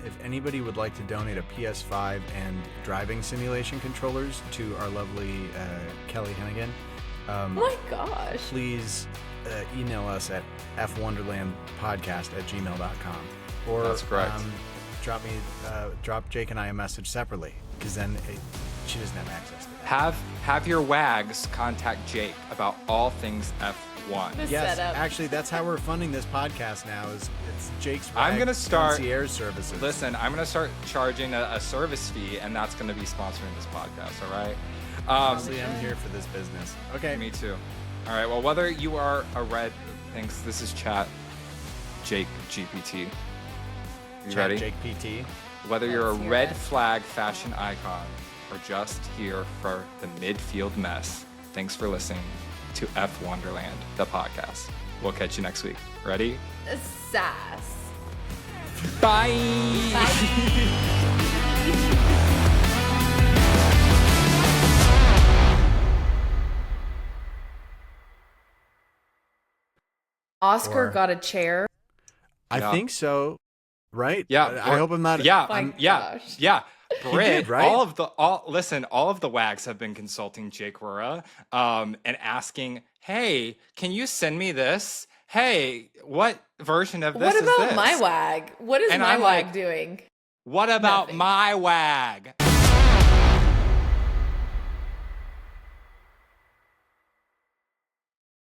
[SPEAKER 1] if anybody would like to donate a PS5 and driving simulation controllers to our lovely Kelly Hennigan,
[SPEAKER 3] Oh my gosh.
[SPEAKER 1] please email us at fwonderlandpodcast@gmail.com, or
[SPEAKER 2] That's correct.
[SPEAKER 1] drop Jake and I a message separately, because then she doesn't have access to that.
[SPEAKER 2] Have your wags contact Jake about all things F1.
[SPEAKER 3] This
[SPEAKER 1] Yes,
[SPEAKER 3] setup.
[SPEAKER 1] actually, that's how we're funding this podcast now. It's Jake's
[SPEAKER 2] I'm
[SPEAKER 1] Wag
[SPEAKER 2] gonna start-
[SPEAKER 1] concierge services.
[SPEAKER 2] Listen, I'm gonna start charging a service fee, and that's gonna be sponsoring this podcast. All right.
[SPEAKER 1] Honestly, I'm here for this business. Okay.
[SPEAKER 2] Me too. All right. Well, whether you are a red, thanks. This is chat. Jake GPT. You ready?
[SPEAKER 1] Jake PT.
[SPEAKER 2] Whether you're a
[SPEAKER 3] Let's hear
[SPEAKER 2] red
[SPEAKER 3] it.
[SPEAKER 2] flag fashion icon or just here for the midfield mess, thanks for listening to F Wonderland, the podcast. We'll catch you next week. Ready?
[SPEAKER 3] Sass.
[SPEAKER 2] Bye.
[SPEAKER 3] Oscar
[SPEAKER 1] Or-
[SPEAKER 3] got a chair.
[SPEAKER 1] I
[SPEAKER 2] Yeah.
[SPEAKER 1] think so. Right?
[SPEAKER 2] Yeah.
[SPEAKER 1] I hope I'm not.
[SPEAKER 2] Yeah.
[SPEAKER 3] My
[SPEAKER 2] Yeah.
[SPEAKER 3] gosh.
[SPEAKER 2] Yeah. Brit,
[SPEAKER 1] did, right?
[SPEAKER 2] all of the wags have been consulting Jake Rura, and asking, hey, can you send me this? Hey, what version of this
[SPEAKER 3] What
[SPEAKER 2] is
[SPEAKER 3] about
[SPEAKER 2] this?
[SPEAKER 3] my wag? What is
[SPEAKER 2] And
[SPEAKER 3] my
[SPEAKER 2] I'm
[SPEAKER 3] wag
[SPEAKER 2] like,
[SPEAKER 3] doing?
[SPEAKER 2] What about
[SPEAKER 3] Nothing.
[SPEAKER 2] my wag?